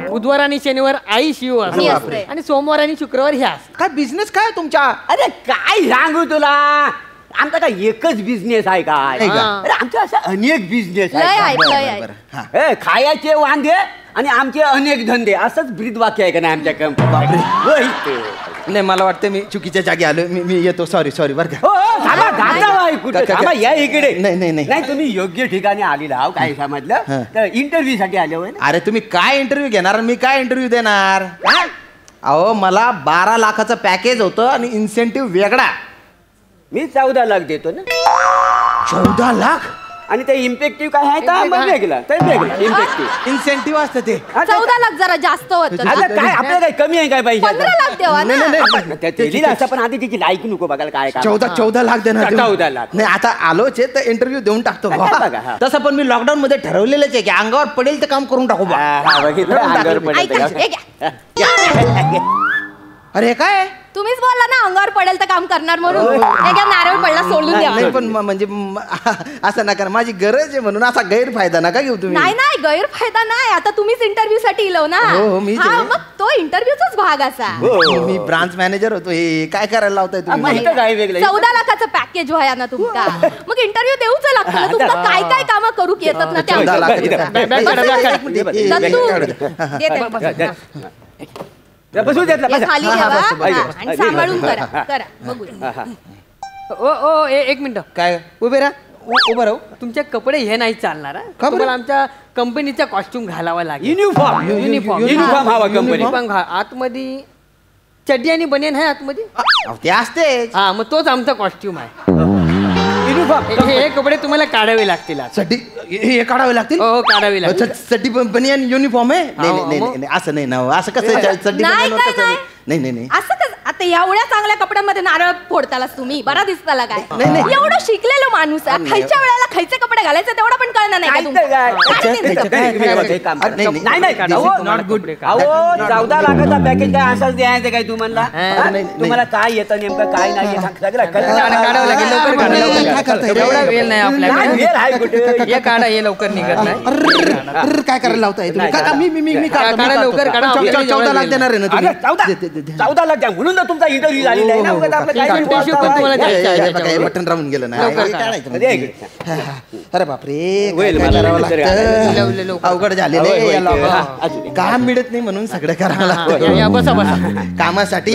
[SPEAKER 13] बुधवार आणि शनिवार आई CEO असते, आणि सोमवार आणि शुक्रवार ह्या.
[SPEAKER 7] काय बिझनेस काय तुमच्या?
[SPEAKER 12] अरे काय सांगू तुला, आमचा काय एकच बिझनेस आहे काय? अरे आमचा असा अनेक बिझनेस आहे. खायचे वांदे आणि आमचे अनेक धंदे, असंच ब्रीद वाक्य आहे का नाही आमच्या कंपनी?
[SPEAKER 7] नाही, मला वाटतं मी चुकीच्या जागी आलो. मी येतो. सॉरी बरं का.
[SPEAKER 12] या इकडे.
[SPEAKER 7] नाही
[SPEAKER 12] तुम्ही योग्य ठिकाणी आलेला आहो. काय समजलं? तर इंटरव्ह्यू साठी आले होय.
[SPEAKER 7] अरे तुम्ही काय इंटरव्ह्यू घेणार? मी काय इंटरव्ह्यू देणार? अहो, मला 12 लाखाचं पॅकेज होतं आणि इन्सेंटिव्ह वेगळा.
[SPEAKER 12] मी 14 लाख देतो ना.
[SPEAKER 7] 14 लाख?
[SPEAKER 12] आणि ते इम्पॅक्टिव्ह काय आहे का? वेगळं इम्पॅक्टिव्ह
[SPEAKER 7] इन्सेंटिव्ह असतं ते.
[SPEAKER 14] 14 लाख जरा जास्त होतं.
[SPEAKER 12] काय आपल्याला काही कमी आहे काय पाहिजे?
[SPEAKER 14] 15 लाख द्यावा ना.
[SPEAKER 12] असं, पण आधी तिची लायकी नको बघायला. काय
[SPEAKER 7] 14 लाख देणार?
[SPEAKER 12] 14 लाख
[SPEAKER 7] नाही, आता आलोच तर इंटरव्ह्यू देऊन टाकतो. तसं पण मी लॉकडाऊन मध्ये ठरवलेलंच आहे की अंगावर पडेल तर काम करून टाकू. अरे काय
[SPEAKER 14] तुम्हीच बोलला ना अंगावर पडेल तर काम करणार म्हणून. नारळ पडला सोडून द्या.
[SPEAKER 7] नाही, पण म्हणजे असं नका, माझी गरज आहे म्हणून असा गैरफायदा नका घेऊ तुम्ही.
[SPEAKER 14] नाही गैरफायदा नाही. आता तुम्हीच इंटरव्ह्यू साठी इलो ना. मग तो इंटरव्ह्यूचाच भाग असा.
[SPEAKER 7] मी ब्रांच मॅनेजर होतो. हे काय करायला लावताय तुम्ही?
[SPEAKER 14] 14 लाखाचं पॅकेज व्हाया ना तुमका. मग इंटरव्ह्यू देऊच लागतं ना. तुमका काय काय कामं करू येतात ना त्या.
[SPEAKER 12] बसू देत
[SPEAKER 14] खाली ठेवा आणि सांभाळून करा.
[SPEAKER 13] ओ एक मिनिट.
[SPEAKER 7] काय? उभे राहा.
[SPEAKER 13] तुमचे कपडे हे नाही चालणार. तुम्हाला आमच्या कंपनीचा कॉस्ट्युम घालावा लागेल. युनिफॉर्म आतमध्ये चड्डी आणि बनियन आहे आतमध्ये.
[SPEAKER 7] ते असते.
[SPEAKER 13] हा, मग तोच आमचा कॉस्ट्युम आहे. युनिफॉर्म हे कपडे तुम्हाला काढावे लागतील.
[SPEAKER 7] हे काढावे लागतील?
[SPEAKER 13] हो, काढावे लागतील.
[SPEAKER 7] चड्डी बनियन युनिफॉर्म आहे? नाही, असं नाही ना. असं कसं चड्डी नाही.
[SPEAKER 14] असं कसं? आता एवढ्या चांगल्या कपड्यांमध्ये नारळ फोडतालास तुम्ही. बरा दिसताला काय? एवढं शिकलेलो माणूस आहे. खायच्या वेळेला खायचे कपडे घालायचे तेवढं पण कळणार नाही.
[SPEAKER 12] 14 लाखाचा पॅकेज काय असंच द्यायचं काय तुम्हाला? तुम्हाला काय येतं नेमकं काय नाही
[SPEAKER 13] एवढा वेळ नाही आपल्याकडे. काढा हे लवकर निघत नाही.
[SPEAKER 7] काय करायला लावताय तुम्ही?
[SPEAKER 13] लवकर काढा.
[SPEAKER 7] 14 लाख देणार आहे ना तुम्ही?
[SPEAKER 12] 14 लाख द्या म्हणून तुमचा इंटरव्ह्यू झालेला आहे ना.
[SPEAKER 7] बटन राहून गेलं ना. अरे बापरे, अवघड झालेलं. काम मिळत नाही म्हणून सगळं करावं लागतं कामासाठी.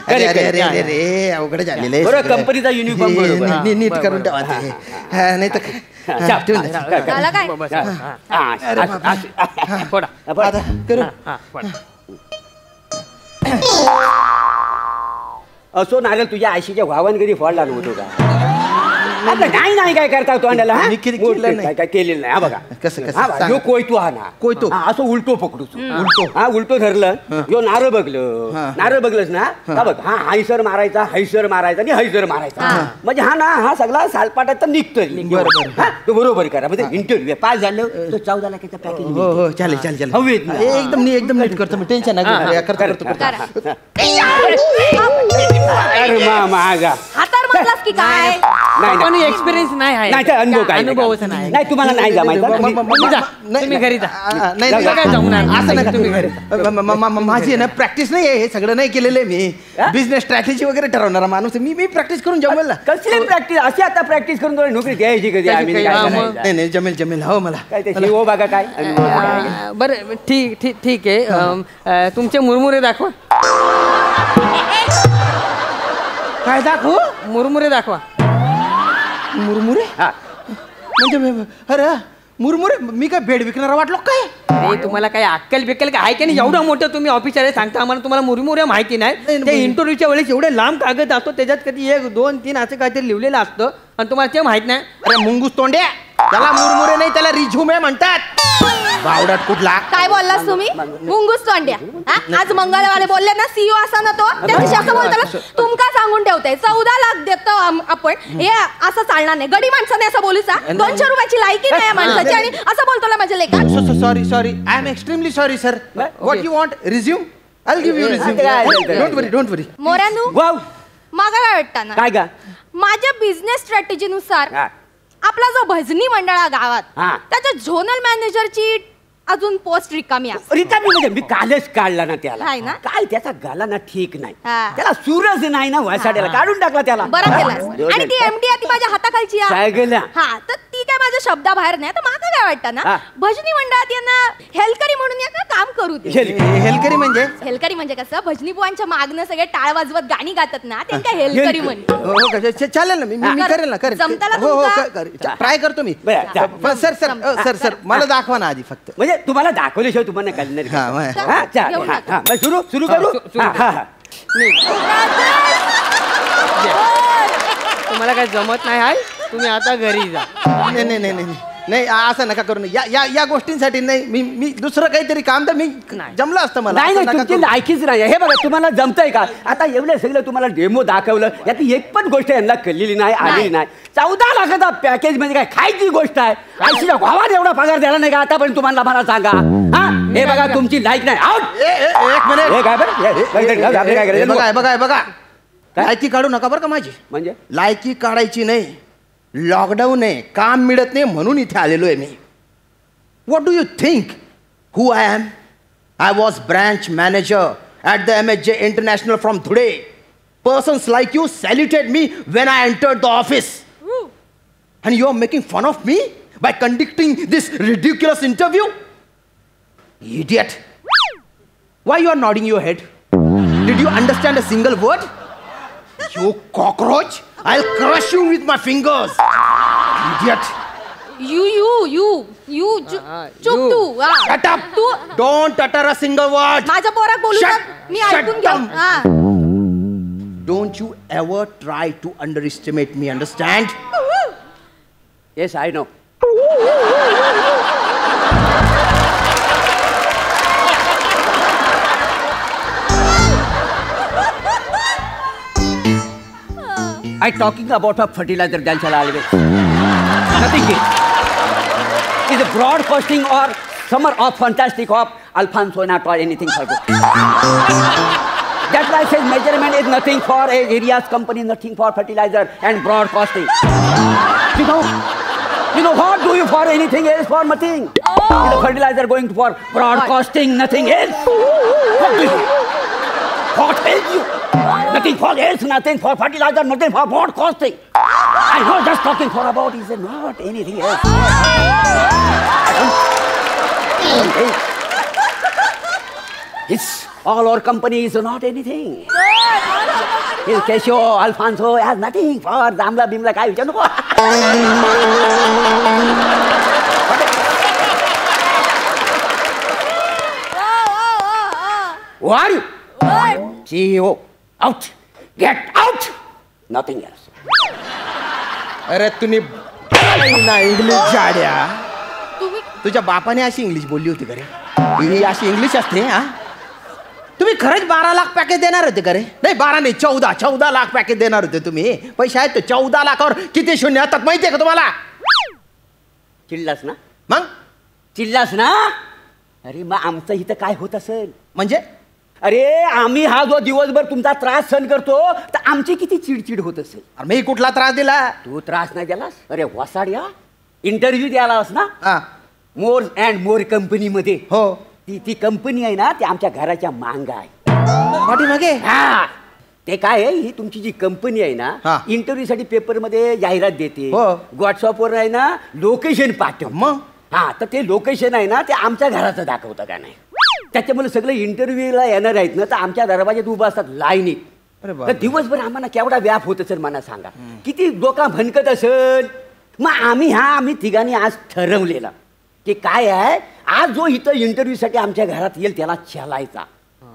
[SPEAKER 7] अरे अवघड झालेलं आहे.
[SPEAKER 12] कंपनीचा युनिफॉर्म
[SPEAKER 7] नीट करून ठेवा. नाही तर
[SPEAKER 12] असो नारळ तुझ्या आशीच्या भावान कधी फोडला नव्हतो का? नाही काय करता तोंडाला
[SPEAKER 10] मी केलेलं नाही.
[SPEAKER 12] काय केलेलं नाही. हा बघा
[SPEAKER 10] कसं
[SPEAKER 12] हा बघा, ह्यो कोयतो हा ना
[SPEAKER 10] कोयतो.
[SPEAKER 12] हा, असं उलटो पकडू हा उलटो धरलं ह्यो नारळ बघलं नारळ बघलंच ना का बघ हा हैसर मारायचा आणि हैसर मारायचा म्हणजे हा ना हा सगळा सालपाटात निघतोय. बरोबर करा म्हणजे इंटरव्ह्यू पास झालं तर 14 लाखाचं पॅकेज.
[SPEAKER 10] हो चालेल हवेत एकदम नीट करतो मी टेन्शन नाही करतो.
[SPEAKER 12] अरे माझा
[SPEAKER 14] हातार म्हटलास की काय
[SPEAKER 13] पण एक्सपिरियन्स नाही आहे.
[SPEAKER 12] नाही अनुभव काय
[SPEAKER 13] अनुभवच नाही.
[SPEAKER 12] नाही तुम्हाला नाही जमायचं.
[SPEAKER 13] तुम्ही घरी जा.
[SPEAKER 10] नाही असं नका तुम्ही माझी ना प्रॅक्टिस नाही आहे. हे सगळं नाही केलेलं आहे मी. बिझनेस स्ट्रॅटेजी वगैरे ठरवणारा माणूस मी प्रॅक्टिस करून जमेल ना.
[SPEAKER 12] कसली प्रॅक्टिस अशी आता प्रॅक्टिस करून तुला नोकरी द्यायची कधी आम्ही
[SPEAKER 10] नाही जमेल हो मला
[SPEAKER 12] काय ते शिव बघा काय
[SPEAKER 13] बरं ठीक आहे. तुमचे मुरमुरे दाखवा.
[SPEAKER 10] काय दाखवू?
[SPEAKER 13] मुरमुरे दाखवा.
[SPEAKER 10] मुरमुरे म्हणजे अरे मुरमुरे मी काय भेड विकणारा वाटलो काय?
[SPEAKER 13] अरे तुम्हाला काय अक्कल बिक्कल काय आहे की नाही? एवढं मोठं तुम्ही ऑफिसर आहे सांगता आम्हाला तुम्हाला मुरमुरे माहिती नाही. ते इंटरव्ह्यूच्या वेळेस एवढे लांब कागद असतो त्याच्यात कधी 1 2 3 असं काहीतरी लिहिलेलं असतं आणि तुम्हाला ते माहित नाही.
[SPEAKER 10] अरे मुंगूस तोंड्या त्याला मुरमुरे नाही त्याला रिझ्युमे म्हणतात. बावडात कुठला
[SPEAKER 14] काय बोललास तुम्ही मुंगूस तोंड्या? आज मंगळवारे बोलले ना सीईओ असा ना तो त्याच्याशी असं बोलताना तुमका सांगून ठेवताय 14 लाख देतो आपण हे असं चालणार नाही. गडी माणसाने असं बोलूचा 200 रुपयाची लायकी नाही माणसाची आणि असं बोलतो माझ्या लेखा.
[SPEAKER 10] Sorry I am extremely sorry sir. What you want resume I will give you resume. Don't worry
[SPEAKER 14] मोऱ्यानू मागा काय वाटतं ना
[SPEAKER 12] काय का
[SPEAKER 14] माझ्या बिझनेस स्ट्रॅटेजीनुसार आपला जो भजनी मंडळ गावात त्याच्या झोनल मॅनेजरची अजून पोस्ट रिकामी
[SPEAKER 12] म्हणजे मी कालच काढला ना त्याला
[SPEAKER 14] आहे ना
[SPEAKER 12] काय त्याचा गाला ना ठीक नाही त्याला सूरज नाही ना वासाड्याला काढून टाकला त्याला.
[SPEAKER 14] बरं केलं. आणि ती एमडी ती माझ्या हाताखालची हा तर ती काय माझ्या शब्दाबाहेर नाही. तर मला काय वाटतं ना भजनी मंडळात यांना हेलकरी म्हणून या काम करू दे. हेलकरी म्हणजे कसं भजनी बुवांच्या मागणं सगळे टाळ वाजवत गाणी गातात ना त्यांना हेलकरी म्हणते.
[SPEAKER 10] चालेल ना मी करेल ना करेल ट्राय करतो मी. सर मला दाखवा ना आधी फक्त
[SPEAKER 12] म्हणजे तुम्हाला दाखवल्याशिवाय तुम्हाला कळणार. सुरू करू.
[SPEAKER 13] तुम्हाला काय जमत नाही आहे तुम्ही आता घरी जा.
[SPEAKER 10] नाही असं नका करू. या गोष्टींसाठी नाही मी दुसरं काहीतरी काम तर मी जमलं असतं मला.
[SPEAKER 12] नाही तुमची लायकीच नाही. हे बघा तुम्हाला जमतंय का आता एवढं सगळं तुम्हाला डेमो दाखवलं यात एक पण गोष्ट यांना कळलेली नाही आलेली नाही. 14 लाखाचा पॅकेज म्हणजे काय खायची गोष्ट आहे. आयशीच्या भावात एवढा पगार द्यायला नाही का आता पण तुम्हाला मला सांगा. हा हे बघा तुमची लायक नाही. आउट.
[SPEAKER 10] एक मिनिट
[SPEAKER 12] हे काय
[SPEAKER 10] बघा लायकी काढू नका बरं का माझी.
[SPEAKER 12] म्हणजे
[SPEAKER 10] लायकी काढायची नाही. लॉकडाऊन आहे काम मिळत नाही म्हणून इथे आलेलो आहे मी. What do you think who I am? I was branch manager at the MHJ international from Dhule. Persons like you saluted me when I entered the office and you are making fun of me by conducting this ridiculous interview? Idiot. Why you are nodding your head? Did you understand a single word? You cockroach. I'll crush you with my fingers. Idiot.
[SPEAKER 14] You चुप तू.
[SPEAKER 10] Shut up. Don't utter a single word.
[SPEAKER 14] माझ्या पोराक बोलू मी ऐकून घेऊ.
[SPEAKER 10] Don't you ever try to underestimate me, understand?
[SPEAKER 12] Yes, I know. I talking about a fertilizer Jalchala always. Nothing is a broadcasting or summer of fantastic of Alfonso not or anything for good. That's why I say measurement is nothing for a areas company, nothing for fertilizer and broadcasting. You know what do you for anything else for nothing? The fertilizer going for broadcasting, nothing else. What do you? What help you? Nothing for else, nothing for fertilizer, nothing for broadcasting. I was just talking for about is not anything else. It's all our company is not anything. His Casio, Alfonso has nothing for Zamla Bimla Kai. What? CEO, out. Get out. Nothing else.
[SPEAKER 7] अरे तुम्ही ना English जाड्या.
[SPEAKER 14] तुम्ही
[SPEAKER 7] तुझ्या बापाने अशी English बोलली होती का रे? ही अशी इंग्लिश असते हा? तुम्ही खरंच 12 लाख पॅकेज देणार होते का रे? नाही 12 नाही 14 लाख पॅकेज देणार होते तुम्ही. पैसे आहेत तर 14 लाखावर किती शून्य येतात माहितीये का तुम्हाला?
[SPEAKER 12] चिडलास ना?
[SPEAKER 7] मग
[SPEAKER 12] चिडलास ना? अरे मग आमचं इथं काय होत असेल?
[SPEAKER 7] म्हणजे
[SPEAKER 12] अरे आम्ही हा जो दिवसभर तुमचा त्रास सहन करतो तर आमची किती चिडचिड होत असेल.
[SPEAKER 7] अरे मी कुठला त्रास दिला?
[SPEAKER 12] तू त्रास नाही दिलास. अरे वसाड्या इंटरव्ह्यू द्यायलास ना
[SPEAKER 7] हा
[SPEAKER 12] मोर अँड मोर कंपनीमध्ये.
[SPEAKER 7] हो
[SPEAKER 12] ती कंपनी आहे ना ती आमच्या घराच्या मांग आहे.
[SPEAKER 7] पाठीमागे
[SPEAKER 12] हा ते काय आहे ही तुमची जी कंपनी आहे
[SPEAKER 7] हा.
[SPEAKER 12] ना इंटरव्ह्यू साठी पेपर मध्ये जाहिरात देते.
[SPEAKER 7] हो.
[SPEAKER 12] व्हॉट्सअपवर आहे ना लोकेशन पाठव.
[SPEAKER 7] मग
[SPEAKER 12] हा तर ते लोकेशन आहे ना ते आमच्या घराचं दाखवतं का नाही. त्याच्यामुळे सगळे इंटरव्ह्यूला येणार आहेत ना तर आमच्या दरवाज्यात उभं असतात लाईनीत.
[SPEAKER 7] अरे
[SPEAKER 12] तर दिवसभर आम्हाला केवढा व्याप होत असेल मला सांगा. किती डोका भनकत असेल. मग आम्ही तिघांनी आज ठरवलेलं की काय आहे आज जो इथं इंटरव्ह्यू साठी आमच्या घरात येईल त्याला चालायचा.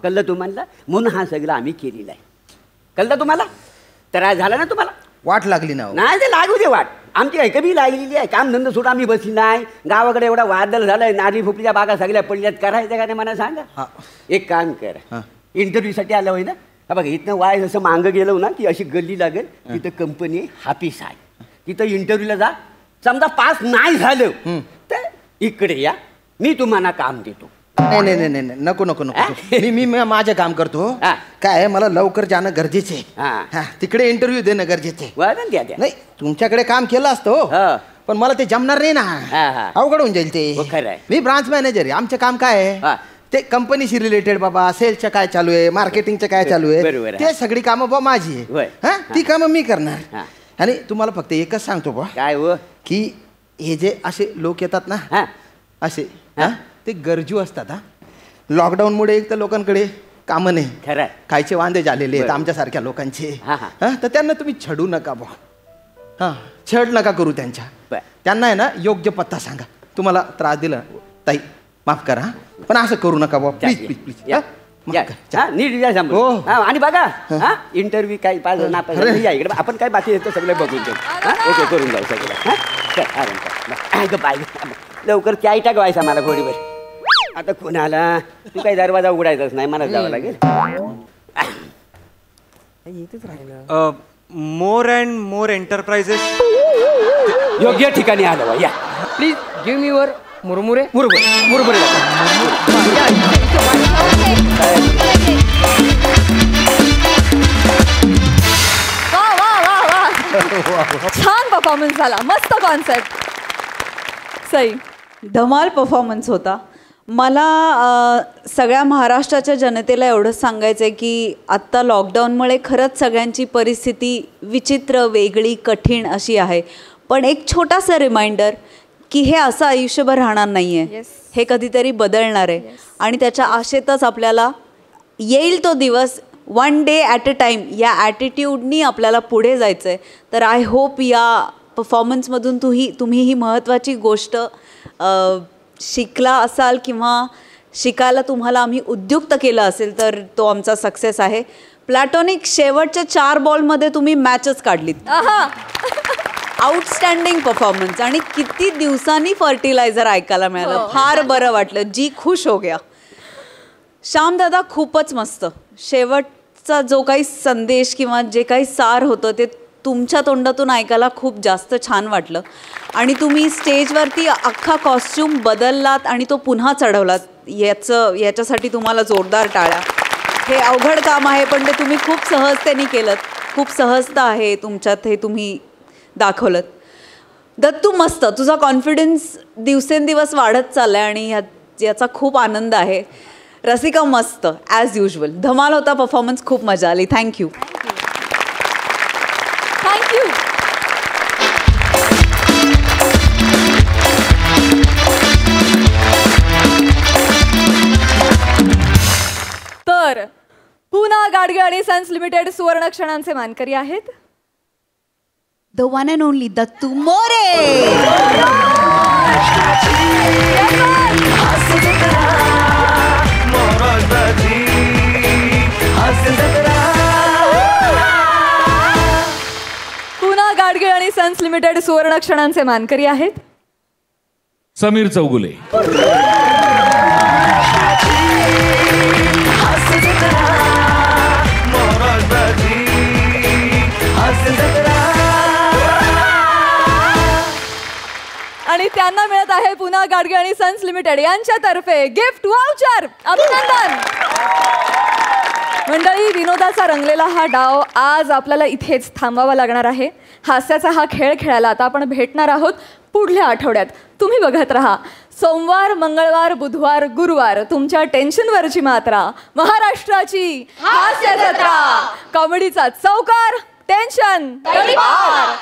[SPEAKER 12] कळलं तुम्हाला? म्हणून हा सगळं आम्ही केलेला आहे. कळलं तुम्हाला? तर झालं ना तुम्हाला?
[SPEAKER 7] वाट लागली ना?
[SPEAKER 12] नाही ते लागू दे वाट. आमची काही कमी लागलेली आहे. काम धंदा सोडून आम्ही बसली नाही. गावाकडे एवढा वादळ झालाय नारळी फुपलीच्या बागा सगळ्या पडल्यात. करायचं का नाही मला सांगा. एक काम कर इंटरव्ह्यू साठी आलं होय ना हा बघा इथनं वाय जसं मागं गेलो ना की अशी गल्ली लागेल तिथं कंपनी ऑफिस आहे. तिथं इंटरव्ह्यूला जा. समजा पास नाही झालं तर इकडे या मी तुम्हाला काम देतो.
[SPEAKER 7] नाही नको नको नको मी माझं काम करतो. काय आहे मला लवकर जाणं गरजेचे आहे. तिकडे इंटरव्ह्यू देणं गरजेचे नाही. तुमच्याकडे काम केलं असतं पण मला ते जमणार नाही ना. अवघड होऊन जाईल ते. मी ब्रांच मॅनेजर आहे. आमचं काम काय आहे ते कंपनीशी रिलेटेड बाबा. सेल्सचं काय चालू आहे मार्केटिंगचं काय चालू आहे ते सगळी कामं बा माझी आहे. हा ती कामं मी करणार. आणि तुम्हाला फक्त एकच सांगतो बा
[SPEAKER 12] काय हो
[SPEAKER 7] की हे जे असे लोक येतात ना असे ते गरजू असतात. हा लॉकडाऊनमुळे एक तर लोकांकडे कामं नाही.
[SPEAKER 12] खरं
[SPEAKER 7] खायचे वांदे झालेले आहेत आमच्यासारख्या लोकांचे. तर त्यांना तुम्ही छडू नका बा. हां छड नका करू त्यांच्या. त्यांना आहे ना योग्य पत्ता सांगा. तुम्हाला त्रास दिला ताई माफ करा पण असं करू नका बा प्लीज प्लीज प्लीज.
[SPEAKER 12] नीट हो आणि बघा इंटरव्ह्यू काय पाहिजे ना या इकडे आपण काय बाकी येतं सगळं बघून घेऊ. ओके करून जाऊ सगळं. बाय लवकर चाय टाक व्हायचा मला घोडीवर. आता कोण आला तू काही दरवाजा उघडायचाच नाही मला जावं लागेल.
[SPEAKER 2] मोर अँड मोर एंटरप्राइजेस
[SPEAKER 12] योग्य ठिकाणी आलं या.
[SPEAKER 13] प्लीज गिव्ह मी वर मुरमुरे.
[SPEAKER 12] मुरमुरे
[SPEAKER 1] वा वा वा वा छान परफॉर्मन्स झाला. मस्त कॉन्सेप्ट. सई
[SPEAKER 11] धमाल परफॉर्मन्स होता. मला सगळ्या महाराष्ट्राच्या जनतेला एवढंच सांगायचं आहे की आत्ता लॉकडाऊनमुळे खरंच सगळ्यांची परिस्थिती विचित्र वेगळी कठीण अशी आहे. पण एक छोटासा रिमाइंडर की हे असं आयुष्यभर राहणार नाही आहे. हे कधीतरी बदलणार आहे आणि त्याच्या आशेतच आपल्याला येईल तो दिवस. 1 डे ॲट अ टाईम या ॲटिट्यूडनी आपल्याला पुढे जायचं आहे. तर आय होप या परफॉर्मन्समधून तुम्ही ही महत्त्वाची गोष्ट शिकला असाल किंवा शिकायला तुम्हाला आम्ही उद्युक्त केलं असेल तर तो आमचा सक्सेस आहे. प्लॅटॉनिक शेवटच्या 4 बॉलमध्ये तुम्ही मॅचच काढलीत. आउटस्टँडिंग परफॉर्मन्स आणि किती दिवसांनी फर्टिलायझर ऐकायला मिळालं. फार बरं वाटलं. जी खुश हो गया. श्यामदादा खूपच मस्त. शेवटचा जो काही संदेश किंवा जे काही सार होतं ते तुमच्या तोंडातून ऐकायला खूप जास्त छान वाटलं. आणि तुम्ही स्टेजवरती अख्खा कॉस्ट्यूम बदललात आणि तो पुन्हा चढवलात. याच्यासाठी तुम्हाला जोरदार टाळ्या. हे अवघड काम आहे पण ते तुम्ही खूप सहजतेने केलं. खूप सहजता आहे तुमच्यात हे तुम्ही दाखवलं. दत्तू मस्त. तुझा कॉन्फिडन्स दिवसेंदिवस वाढत चालला आहे आणि याचा खूप आनंद आहे. रसिका मस्त ॲज युजल. धमाल होता परफॉर्मन्स. खूप मजा आली. थँक्यू.
[SPEAKER 1] थँक्यू. तर पुन्हा गाडगे आणि सन्स लिमिटेड सुवर्ण क्षणांचे मानकरी आहेत
[SPEAKER 11] the one and only Dattu More.
[SPEAKER 1] पुन्हा गाडगे आणि आणि सन्स लिमिटेड सुवर्ण क्षणांचे मानकरी आहेत
[SPEAKER 5] समीर चौगुले,
[SPEAKER 1] आणि त्यांना मिळत आहे पुन्हा गाडगे आणि सन्स लिमिटेड यांच्यातर्फे गिफ्ट वाउचर. अभिनंदन. मंडळी, विनोदाचा रंगलेला हा डाव आज आपल्याला इथेच थांबावा लागणार आहे. हास्याचा हा खेळ खेळायला आता आपण भेटणार आहोत पुढल्या आठवड्यात. तुम्ही बघत राहा सोमवार, मंगळवार, बुधवार, गुरुवार तुमच्या टेन्शनवरची मात्रा, महाराष्ट्राची हास्य जत्रा, कॉमेडीचा चौकार, टेन्शन तडीपार.